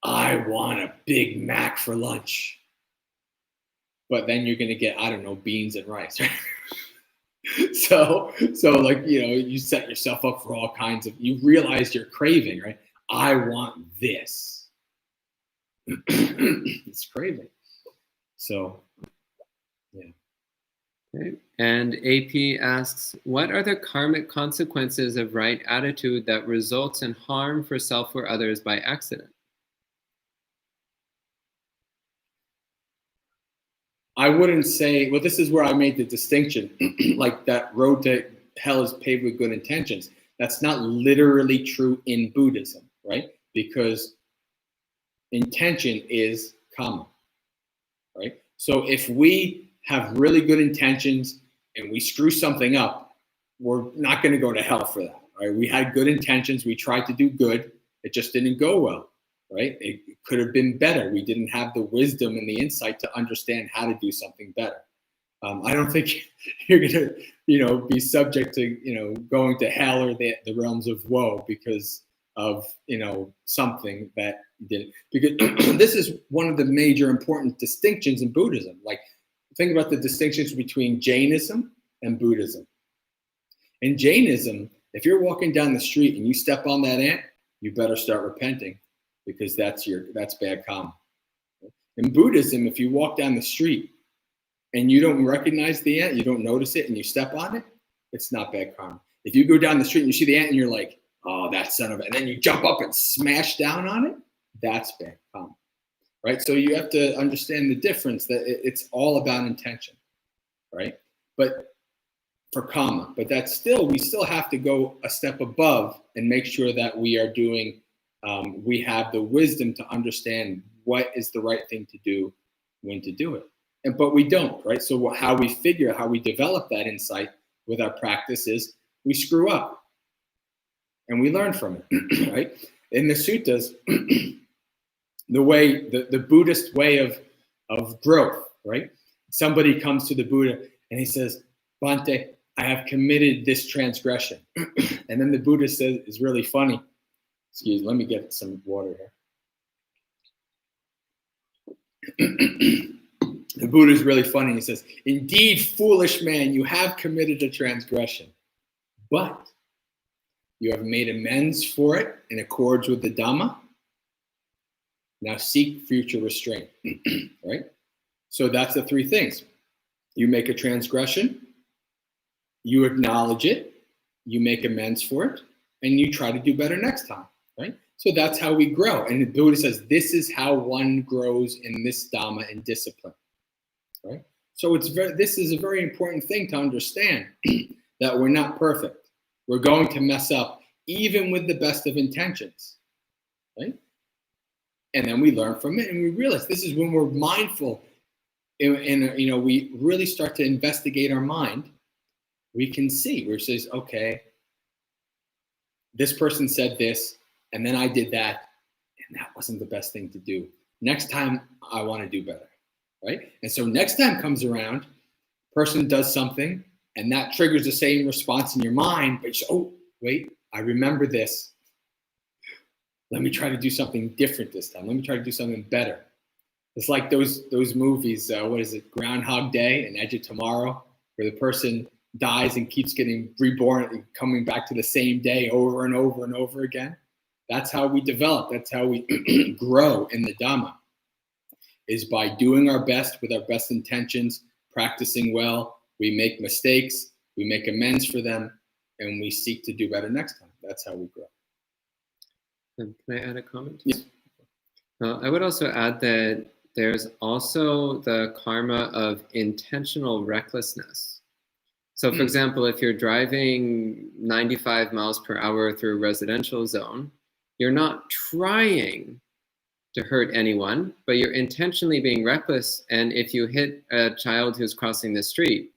[SPEAKER 2] I want a Big Mac for lunch, but then you're gonna get, I don't know, beans and rice, right? So like, you know, you set yourself up for all kinds of, you realize you're craving, right? I want this. It's craving. So, yeah.
[SPEAKER 1] Okay. And AP asks, what are the karmic consequences of right attitude that results in harm for self or others by accident?
[SPEAKER 2] I wouldn't say, well, this is where I made the distinction, like that road to hell is paved with good intentions. That's not literally true in Buddhism, right? Because intention is karma, right? So if we have really good intentions and we screw something up, we're not going to go to hell for that, right? We had good intentions. We tried to do good. It just didn't go well, right? It could have been better. We didn't have the wisdom and the insight to understand how to do something better. I don't think you're going to, you know, be subject to, you know, going to hell or the realms of woe because of, you know, something that didn't. Because this is one of the major important distinctions in Buddhism. Like, think about the distinctions between Jainism and Buddhism. In Jainism, if you're walking down the street and you step on that ant, you better start repenting, because that's bad karma. In Buddhism, if you walk down the street and you don't recognize the ant, you don't notice it, and you step on it, it's not bad karma. If you go down the street and you see the ant and you're like, oh, that son of a, and then you jump up and smash down on it, that's bad karma, right? So you have to understand the difference, that it's all about intention, right? But for karma, but that's still, we still have to go a step above and make sure that we are doing, we have the wisdom to understand what is the right thing to do, when to do it. But we don't, right? So how we develop that insight with our practice is we screw up and we learn from it, right? In the suttas, the Buddhist way of growth, right? Somebody comes to the Buddha and he says, Bhante, I have committed this transgression. And then the Buddha says, is really funny. Excuse me, let me get some water here. The Buddha is really funny. He says, indeed, foolish man, you have committed a transgression, but you have made amends for it in accordance with the Dhamma. Now seek future restraint, right? So that's the three things. You make a transgression, you acknowledge it, you make amends for it, and you try to do better next time, right? So that's how we grow. And the Buddha says, this is how one grows in this Dhamma and discipline. Right? So this is a very important thing to understand, that we're not perfect. We're going to mess up even with the best of intentions, right? And then we learn from it and we realize this is when we're mindful and you know, we really start to investigate our mind. We can see where it says, okay, this person said this and then I did that and that wasn't the best thing to do. Next time I want to do better. Right? And so next time comes around, person does something and that triggers the same response in your mind, but you say, oh, wait, I remember this. Let me try to do something different this time. Let me try to do something better. It's like those movies, what is it, Groundhog Day and Edge of Tomorrow, where the person dies and keeps getting reborn and coming back to the same day over and over and over again. That's how we develop. That's how we grow in the Dhamma. Is by doing our best with our best intentions, practicing well, we make mistakes, we make amends for them, and we seek to do better next time. That's how we grow.
[SPEAKER 1] Can I add a comment?
[SPEAKER 2] Yes.
[SPEAKER 1] I would also add that there's also the karma of intentional recklessness. So for example, if you're driving 95 miles per hour through a residential zone, you're not trying to hurt anyone, but you're intentionally being reckless. And if you hit a child who's crossing the street,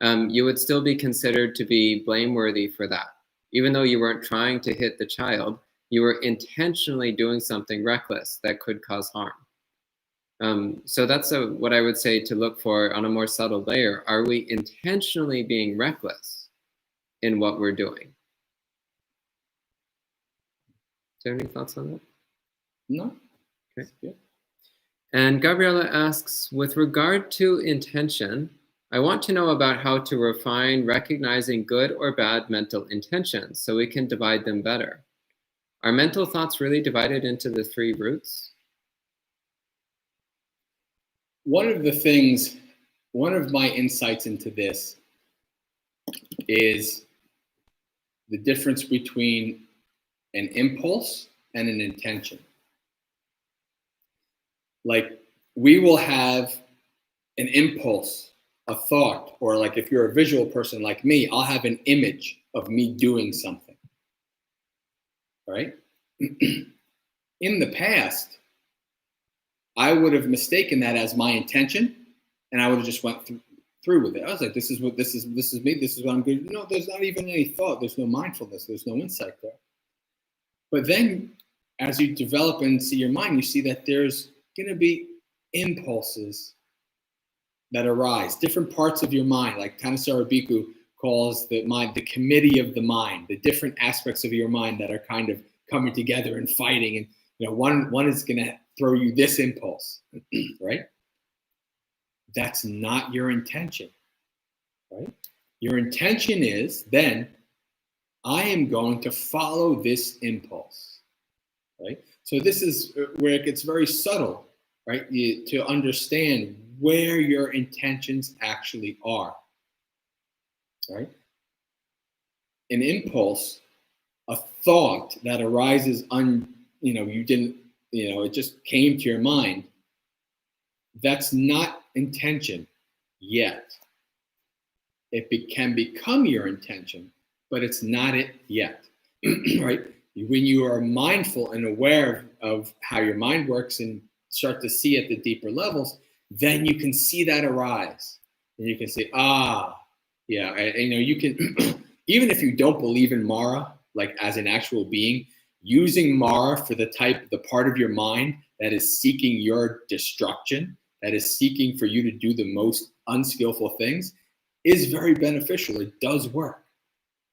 [SPEAKER 1] you would still be considered to be blameworthy for that. Even though you weren't trying to hit the child, you were intentionally doing something reckless that could cause harm. So that's what I would say to look for on a more subtle layer. Are we intentionally being reckless in what we're doing? Do you have any thoughts on that?
[SPEAKER 2] No.
[SPEAKER 1] Okay.
[SPEAKER 2] Yeah.
[SPEAKER 1] And Gabriella asks, with regard to intention, I want to know about how to refine recognizing good or bad mental intentions so we can divide them better. Are mental thoughts really divided into the 3 roots?
[SPEAKER 2] One of my insights into this is the difference between an impulse and an intention. Like, we will have an impulse, a thought, or like if you're a visual person like me, I'll have an image of me doing something, right? In the past, I would have mistaken that as my intention, and I would have just went through with it. I was like, this is me, this is what I'm good. No, there's not even any thought. There's no mindfulness. There's no insight there. But then as you develop and see your mind, you see that there's going to be impulses that arise, different parts of your mind, like Thanissaro Bhikkhu calls the mind the committee of the mind, the different aspects of your mind that are kind of coming together and fighting. And one is going to throw you this impulse, right? That's not your intention, right? Your intention is then, I am going to follow this impulse, right? So this is where it gets very subtle, right? To understand where your intentions actually are, right? An impulse, a thought that arises it just came to your mind. That's not intention yet. It can become your intention, but it's not it yet, right? When you are mindful and aware of how your mind works and start to see at the deeper levels, then you can see that arise. And you can say, you can, even if you don't believe in Mara, like as an actual being, using Mara for the part of your mind that is seeking your destruction, that is seeking for you to do the most unskillful things, is very beneficial. It does work,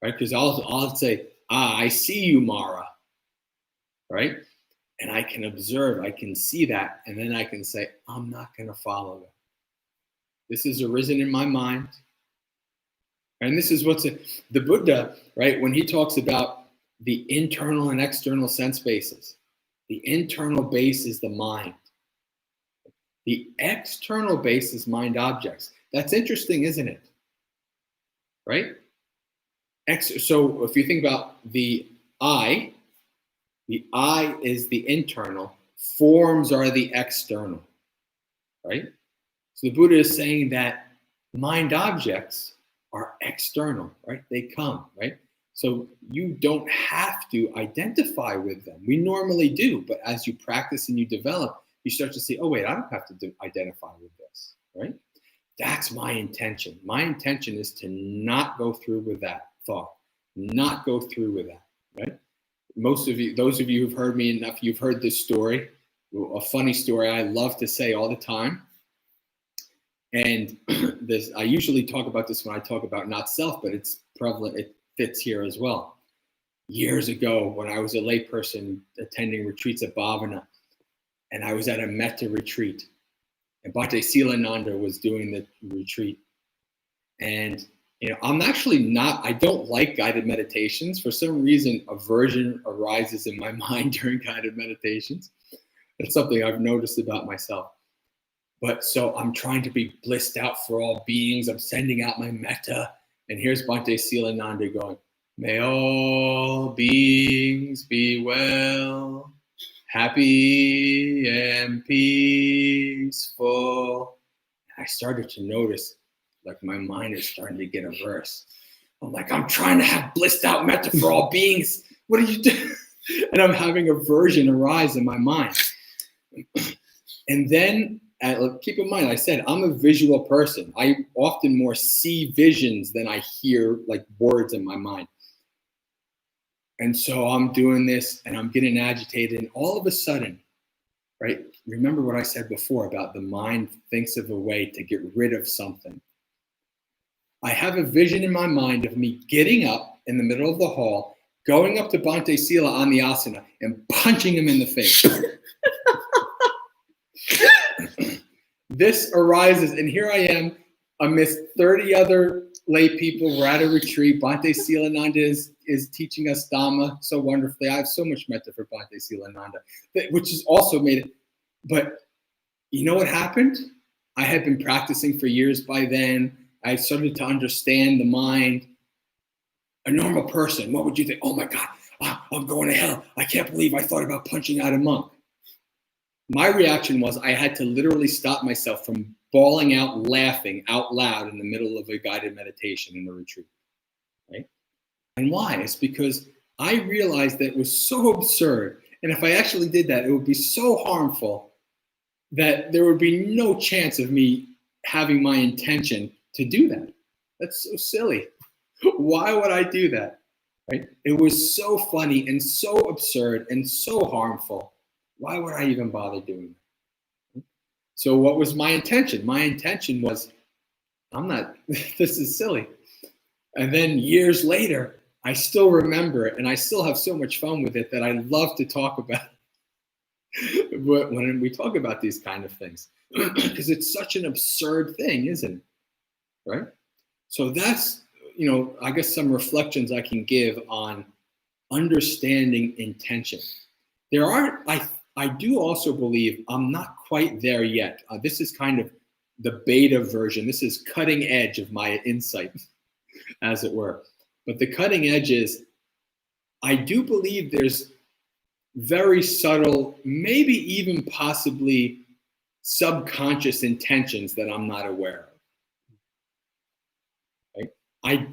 [SPEAKER 2] right? Because I'll say, I see you, Mara, right? And I can observe, I can see that, and then I can say, I'm not going to follow that. This has arisen in my mind. And this is the Buddha, right? When he talks about the internal and external sense bases, the internal base is the mind. The external base is mind objects. That's interesting, isn't it? Right? So if you think about the I is the internal, forms are the external, right? So the Buddha is saying that mind objects are external, right? They come, right? So you don't have to identify with them. We normally do, but as you practice and you develop, you start to see, oh wait, I don't have to identify with this, right? That's my intention. My intention is to not go through with that thought, not go through with that, right? Most of you, those of you who've heard me enough, you've heard this story, a funny story I love to say all the time. And I usually talk about this when I talk about not self, but it's prevalent, it fits here as well. Years ago, when I was a layperson attending retreats at Bhavana, and I was at a metta retreat, and Bhante Silananda was doing the retreat. And I don't like guided meditations. For some reason, aversion arises in my mind during guided meditations. That's something I've noticed about myself. But so I'm trying to be blissed out for all beings. I'm sending out my metta. And here's Bhante Silananda going, may all beings be well, happy and peaceful. I started to notice, like, my mind is starting to get averse. I'm like, I'm trying to have blissed out metta for all beings. What are you doing? And I'm having aversion arise in my mind. And then, keep in mind, I said, I'm a visual person. I often more see visions than I hear like words in my mind. And so I'm doing this and I'm getting agitated. And all of a sudden, right? Remember what I said before about the mind thinks of a way to get rid of something. I have a vision in my mind of me getting up in the middle of the hall, going up to Bhante Sila on the asana and punching him in the face. This arises, and here I am amidst 30 other lay people. We're at a retreat. Bhante Silananda is teaching us Dhamma so wonderfully. I have so much metta for Bhante Silananda, which has also made it. But you know what happened? I had been practicing for years by then. I started to understand the mind. A normal person, what would you think? Oh my God, I'm going to hell. I can't believe I thought about punching out a monk. My reaction was I had to literally stop myself from bawling out, laughing out loud in the middle of a guided meditation in the retreat, right? And why? It's because I realized that it was so absurd. And if I actually did that, it would be so harmful that there would be no chance of me having my intention to do that. That's so silly. Why would I do that? Right? It was so funny and so absurd and so harmful. Why would I even bother doing that? So what was my intention? My intention was, this is silly. And then years later, I still remember it and I still have so much fun with it that I love to talk about when we talk about these kind of things. Because it's such an absurd thing, isn't it? Right? So that's, I guess some reflections I can give on understanding intention. I do also believe I'm not quite there yet. This is kind of the beta version. This is cutting edge of my insight, as it were. But the cutting edge is, I do believe there's very subtle, maybe even possibly subconscious intentions that I'm not aware of. Right?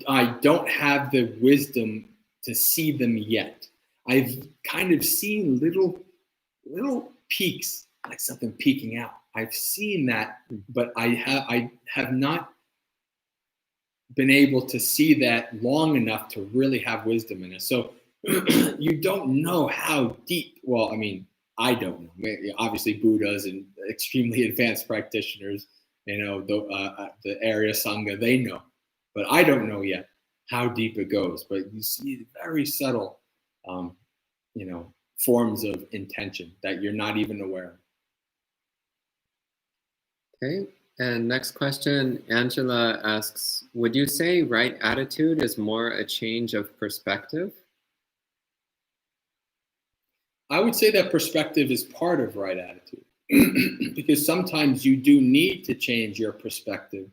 [SPEAKER 2] I don't have the wisdom to see them yet. I've kind of seen little peaks, like something peeking out. I've seen that, but I have not been able to see that long enough to really have wisdom in it. So you don't know how deep. Well, I mean, I don't know. Obviously, Buddhas and extremely advanced practitioners, the Arya Sangha, they know, but I don't know yet how deep it goes. But you see very subtle, forms of intention that you're not even aware of.
[SPEAKER 1] Okay, and next question, Angela asks, would you say right attitude is more a change of perspective?
[SPEAKER 2] I would say that perspective is part of right attitude because sometimes you do need to change your perspective,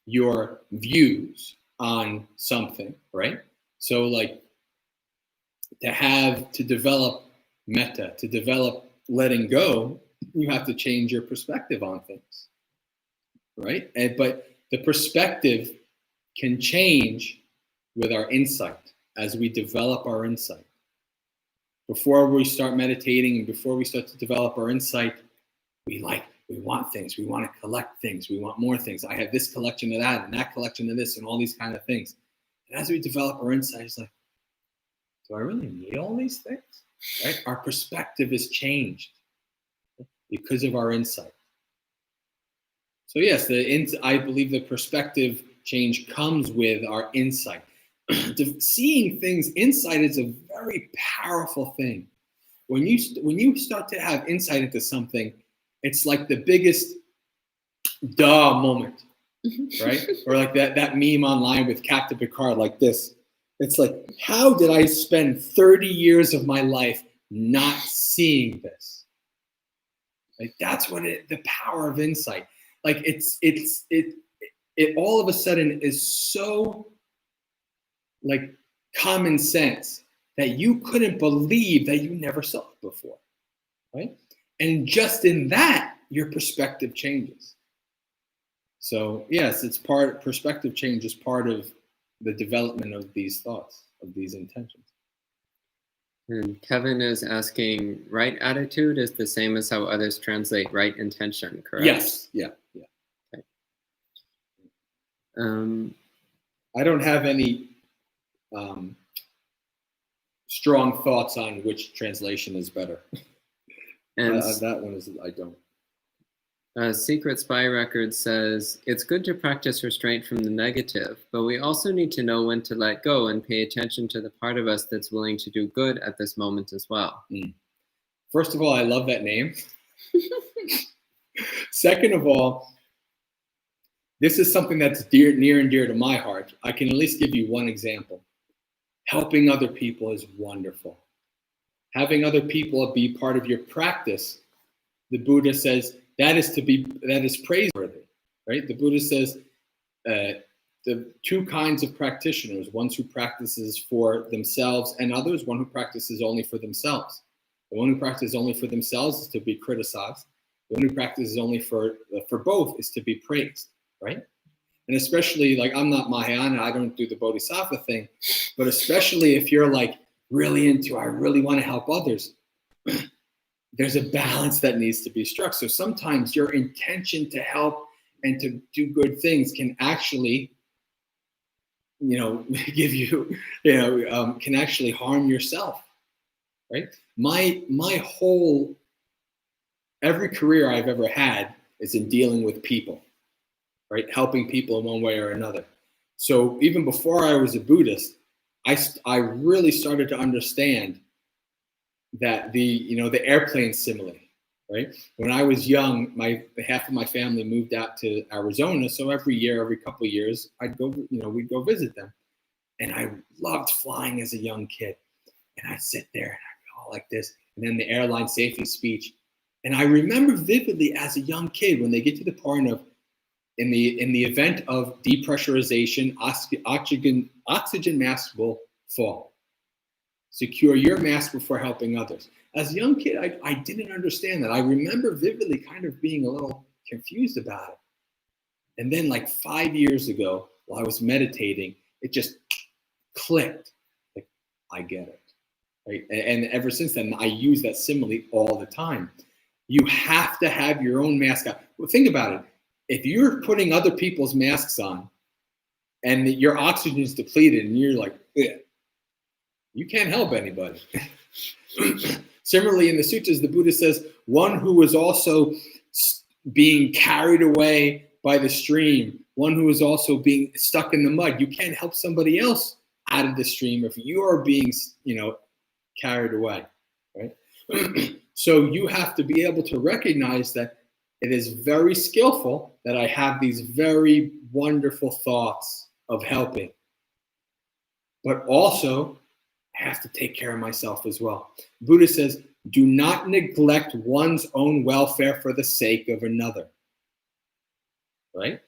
[SPEAKER 2] your views on something, right? So like to develop metta, to develop letting go, you have to change your perspective on things, right? But the perspective can change with our insight as we develop our insight. Before we start meditating and before we start to develop our insight, we want things, we want to collect things, we want more things. I have this collection of that and that collection of this and all these kind of things. And as we develop our insight, it's like, do I really need all these things? Right? Our perspective is changed because of our insight. So yes, I believe the perspective change comes with our insight. Seeing things, insight is a very powerful thing. When you start to have insight into something, it's like the biggest duh moment, right? Or like that meme online with Captain Picard, like this. It's like, how did I spend 30 years of my life not seeing this? Like that's what the power of insight. Like it all of a sudden is so like common sense that you couldn't believe that you never saw it before, right? And just in that, your perspective changes. So yes, perspective change is part of the development of these thoughts, of these intentions.
[SPEAKER 1] And Kevin is asking, right attitude is the same as how others translate right intention, correct?
[SPEAKER 2] Yes, yeah.
[SPEAKER 1] Okay.
[SPEAKER 2] I don't have any strong thoughts on which translation is better.
[SPEAKER 1] And
[SPEAKER 2] that one is, I don't.
[SPEAKER 1] Secret Spy Record says, it's good to practice restraint from the negative, but we also need to know when to let go and pay attention to the part of us that's willing to do good at this moment as well.
[SPEAKER 2] First of all, I love that name. Second of all, this is something that's near and dear to my heart. I can at least give you one example. Helping other people is wonderful. Having other people be part of your practice, the Buddha says, that is praiseworthy, right? The Buddha says the two kinds of practitioners, one who practices for themselves and others, one who practices only for themselves. The one who practices only for themselves is to be criticized. The one who practices only for both is to be praised, right? And especially, like, I'm not Mahayana, I don't do the Bodhisattva thing, but especially if you're like really into, I really want to help others, there's a balance that needs to be struck. So sometimes your intention to help and to do good things can actually, give you, can actually harm yourself, right? My whole, every career I've ever had is in dealing with people, right? Helping people in one way or another. So even before I was a Buddhist, I really started to understand that the airplane simile, right? When I was young, half of my family moved out to Arizona, so every year, every couple of years, we'd go visit them, and I loved flying as a young kid, and I'd sit there and I'd go like this, and then the airline safety speech, and I remember vividly as a young kid when they get to the point of, in the event of depressurization, oxygen mask will fall. Secure your mask before helping others. As a young kid, I didn't understand that. I remember vividly kind of being a little confused about it. And then like 5 years ago, while I was meditating, it just clicked. Like, I get it. Right? And ever since then, I use that simile all the time. You have to have your own mask on. Well, think about it. If you're putting other people's masks on and your oxygen is depleted and you're like, ugh, you can't help anybody. Similarly, in the sutras, the Buddha says, one who is also being carried away by the stream, one who is also being stuck in the mud, you can't help somebody else out of the stream if you are being, carried away, right? So you have to be able to recognize that it is very skillful that I have these very wonderful thoughts of helping, but also I have to take care of myself as well. Buddha says, do not neglect one's own welfare for the sake of another, right?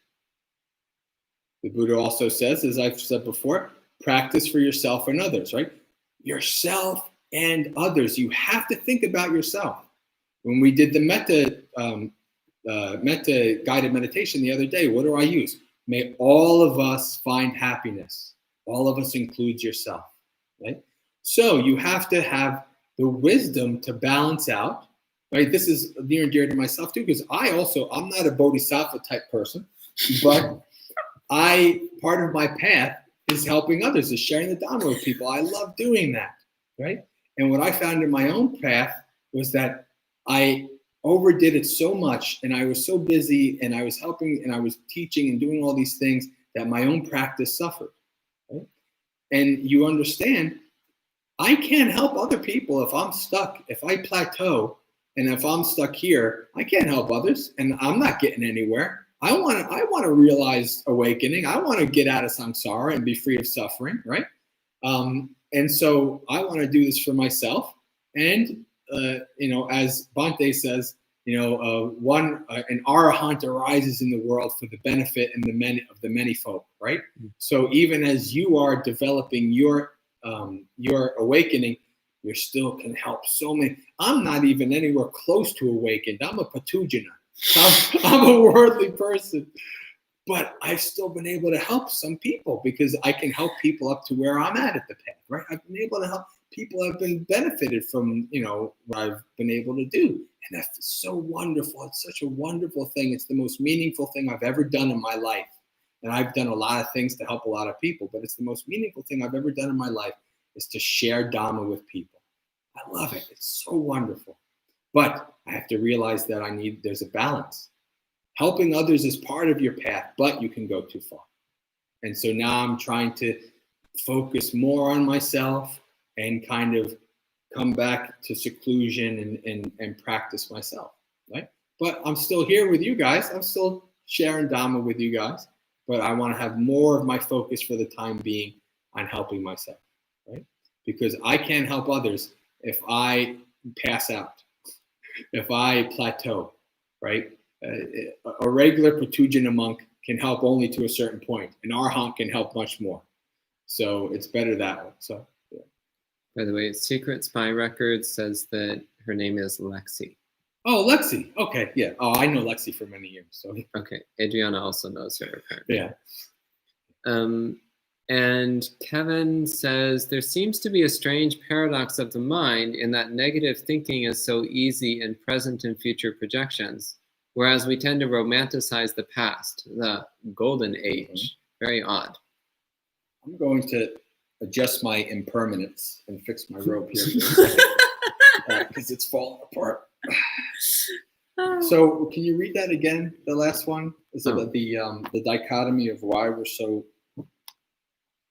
[SPEAKER 2] The Buddha also says, as I've said before, practice for yourself and others, right? Yourself and others. You have to think about yourself. When we did the metta guided meditation the other day, what do I use? May all of us find happiness. All of us includes yourself, right? So you have to have the wisdom to balance out, right? This is near and dear to myself too, because I'm not a bodhisattva type person, but part of my path is helping others, is sharing the Dharma with people. I love doing that, right? And what I found in my own path was that I overdid it so much, and I was so busy, and I was helping, and I was teaching and doing all these things that my own practice suffered, right? And you understand, I can't help other people if I'm stuck, if I plateau, and if I'm stuck here, I can't help others, and I'm not getting anywhere. I want to realize awakening. I want to get out of samsara and be free of suffering, right? And so I want to do this for myself. And as Bhante says, an arahant arises in the world for the benefit and the many folk, right? So even as you are developing your awakening, you still can help so many. I'm not even anywhere close to awakened. I'm a patujana. I'm a worldly person, but I've still been able to help some people because I can help people up to where I'm at the path, right? I've been able to help people have been benefited from, what I've been able to do. And that's so wonderful. It's such a wonderful thing. It's the most meaningful thing I've ever done in my life. And I've done a lot of things to help a lot of people, but it's the most meaningful thing I've ever done in my life is to share Dharma with people. I love it. It's so wonderful. But I have to realize that there's a balance. Helping others is part of your path, but you can go too far. And so now I'm trying to focus more on myself and kind of come back to seclusion and practice myself, right? But I'm still here with you guys. I'm still sharing Dhamma with you guys, but I want to have more of my focus for the time being on helping myself, right? Because I can't help others if I pass out, if I plateau, right? A regular Pratujana monk can help only to a certain point. An Arhat can help much more. So it's better that way. So, yeah.
[SPEAKER 1] By the way, Secret Spy Records says that her name is Lexi.
[SPEAKER 2] Oh, Lexi. Okay, yeah. Oh, I know Lexi for many years. So
[SPEAKER 1] okay, Adriana also knows her apparently.
[SPEAKER 2] Yeah.
[SPEAKER 1] And Kevin says, there seems to be a strange paradox of the mind in that negative thinking is so easy in present and future projections, whereas we tend to romanticize the past, the golden age. Very odd.
[SPEAKER 2] I'm going to adjust my impermanence and fix my robe here because it's falling apart. So can you read that again, the last one? Is it the dichotomy of why we're so...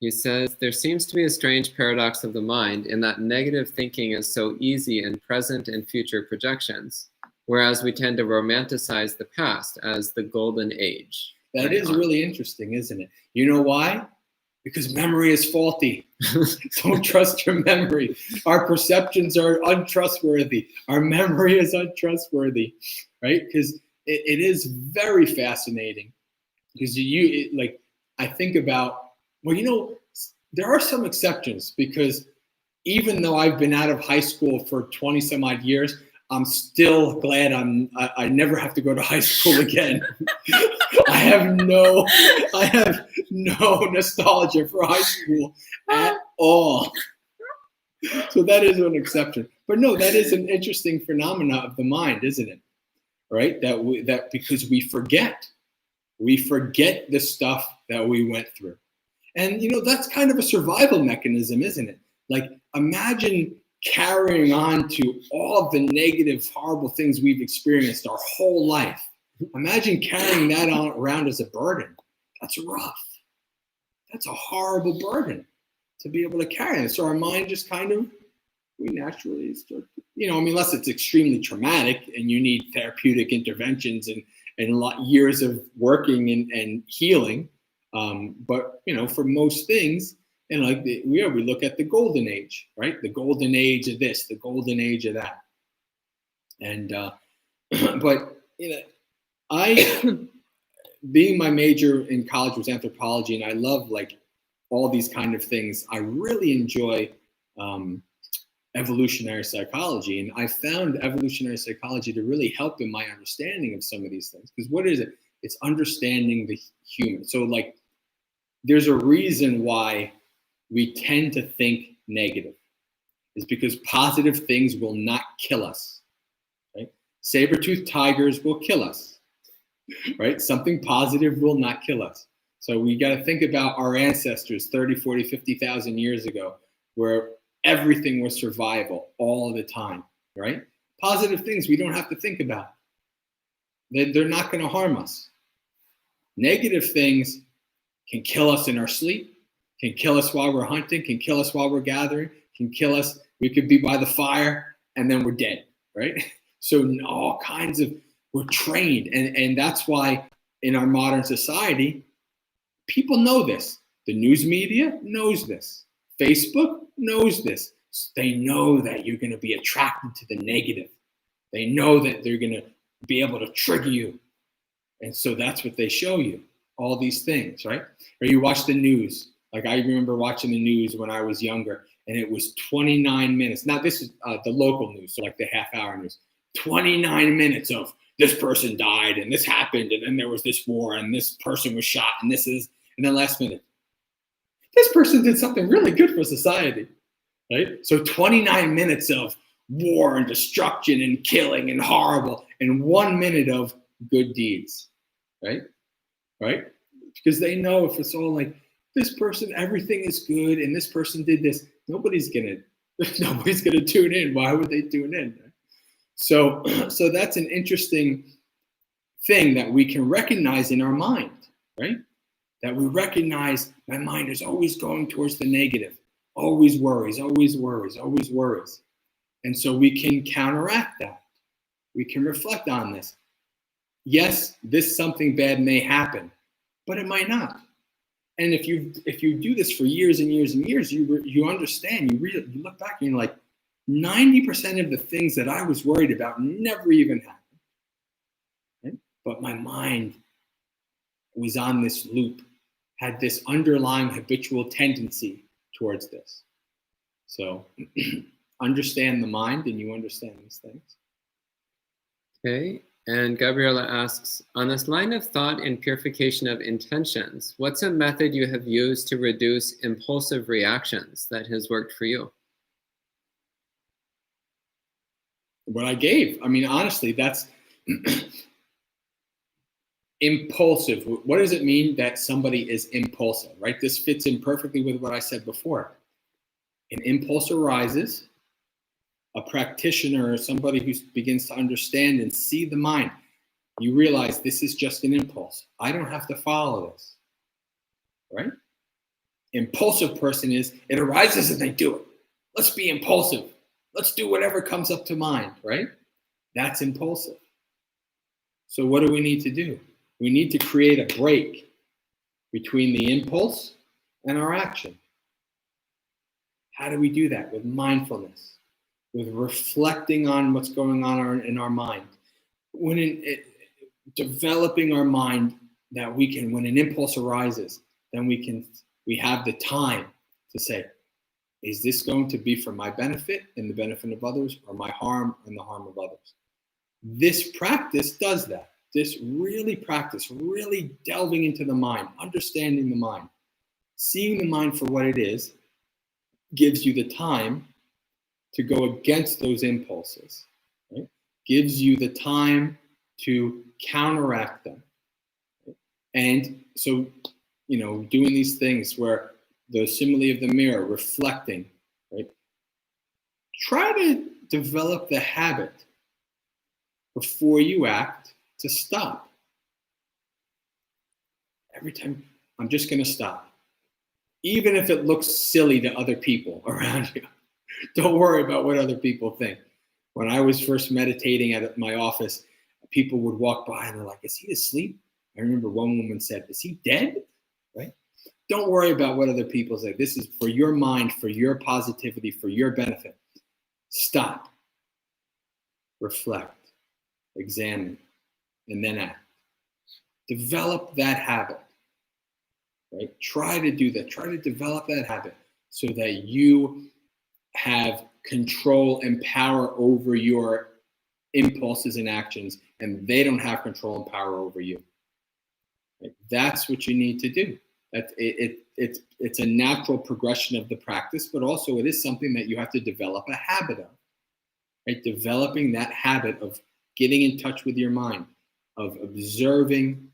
[SPEAKER 1] He says, there seems to be a strange paradox of the mind in that negative thinking is so easy in present and future projections, whereas we tend to romanticize the past as the golden age.
[SPEAKER 2] That is really interesting, isn't it? You know why? Because memory is faulty. Don't trust your memory. Our perceptions are untrustworthy. Our memory is untrustworthy, right? Because it is very fascinating. Because I think about, well, you know, there are some exceptions, because even though I've been out of high school for 20 some odd years, I'm still glad I never have to go to high school again. I have no nostalgia for high school at all. So that is an exception. But no, that is an interesting phenomena of the mind, isn't it? Right? That because we forget the stuff that we went through. And, you know, that's kind of a survival mechanism, isn't it? Like, imagine carrying on to all of the negative, horrible things we've experienced our whole life. Imagine carrying that on around as a burden. That's rough. That's a horrible burden to be able to carry. And so our mind just we naturally start, unless it's extremely traumatic and you need therapeutic interventions and years of working and healing. But, for most things, and we look at the golden age, right? The golden age of this, the golden age of that. And, but, being my major in college was anthropology, and I love all these kind of things. I really enjoy evolutionary psychology, and I found evolutionary psychology to really help in my understanding of some of these things. Because what is it? It's understanding the human. So there's a reason why we tend to think negative. It's because positive things will not kill us. Right? Saber-toothed tigers will kill us. Right? Something positive will not kill us. So we got to think about our ancestors 30, 40, 50,000 years ago, where everything was survival all the time, right? Positive things we don't have to think about. They're not going to harm us. Negative things can kill us in our sleep, can kill us while we're hunting, can kill us while we're gathering, can kill us. We could be by the fire and then we're dead, right? So all kinds of, we're trained. And that's why in our modern society, people know this. The news media knows this. Facebook knows this. They know that you're going to be attracted to the negative. They know that they're going to be able to trigger you. And so that's what they show you, all these things, right? Or you watch the news. Like I remember watching the news when I was younger, and it was 29 minutes. Now this is the local news, so the half-hour news. 29 minutes of this person died, and this happened, and then there was this war, and this person was shot, and and then last minute, this person did something really good for society, right? So 29 minutes of war and destruction and killing and horrible, and 1 minute of good deeds, right? Because they know if it's all this person, everything is good, and this person did this. nobody's gonna tune in. Why would they tune in? So that's an interesting thing that we can recognize in our mind, right? That we recognize my mind is always going towards the negative, always worries, always worries, always worries. And so we can counteract that. We can reflect on this. Yes, this something bad may happen, but it might not. And if you do this for years and years and years, you understand, you look back and you're like, 90% of the things that I was worried about never even happened. Right? But my mind was on this loop, had this underlying habitual tendency towards this. So understand the mind and you understand these things.
[SPEAKER 1] Okay. And Gabriela asks, on this line of thought and purification of intentions, what's a method you have used to reduce impulsive reactions that has worked for you?
[SPEAKER 2] What I gave. I mean, honestly, that's impulsive. What does it mean that somebody is impulsive, right? This fits in perfectly with what I said before. An impulse arises. A practitioner or somebody who begins to understand and see the mind, you realize this is just an impulse. I don't have to follow this, right? Impulsive person is, it arises and they do it. Let's be impulsive. Let's do whatever comes up to mind, right? That's impulsive. So what do we need to do? We need to create a break between the impulse and our action. How do we do that? With mindfulness, with reflecting on what's going on in our mind. Developing our mind that we can, when an impulse arises, then we have the time to say, is this going to be for my benefit and the benefit of others, or my harm and the harm of others? This practice does that. This really delving into the mind, understanding the mind, seeing the mind for what it is, gives you the time to go against those impulses, right? Gives you the time to counteract them. Right? And so, doing these things where the simile of the mirror, reflecting, right? Try to develop the habit before you act to stop. Every time, I'm just going to stop. Even if it looks silly to other people around you. Don't worry about what other people think. When I was first meditating at my office, people would walk by and they're like, is he asleep? I remember one woman said, is he dead? Right? Don't worry about what other people say. This is for your mind, for your positivity, for your benefit. Stop. Reflect. Examine. And then act. Develop that habit. Right? Try to do that. Try to develop that habit so that you have control and power over your impulses and actions, and they don't have control and power over you. Right? That's what you need to do. It's a natural progression of the practice, but also it is something that you have to develop a habit of. Right? Developing that habit of getting in touch with your mind, of observing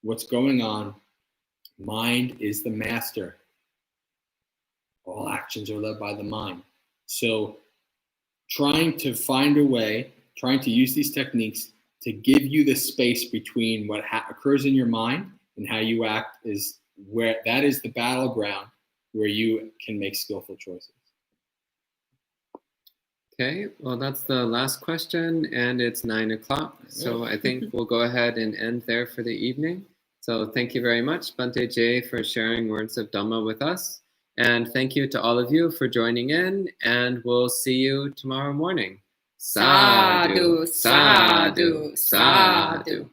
[SPEAKER 2] what's going on. Mind is the master. All actions are led by the mind. So trying to find a way, trying to use these techniques to give you the space between what occurs in your mind and how you act is where that is the battleground where you can make skillful choices.
[SPEAKER 1] Okay, well, that's the last question, and it's 9 o'clock. So I think we'll go ahead and end there for the evening. So thank you very much, Bhante Jay, for sharing words of Dhamma with us. And thank you to all of you for joining in, and we'll see you tomorrow morning. Sadhu, sadhu, sadhu.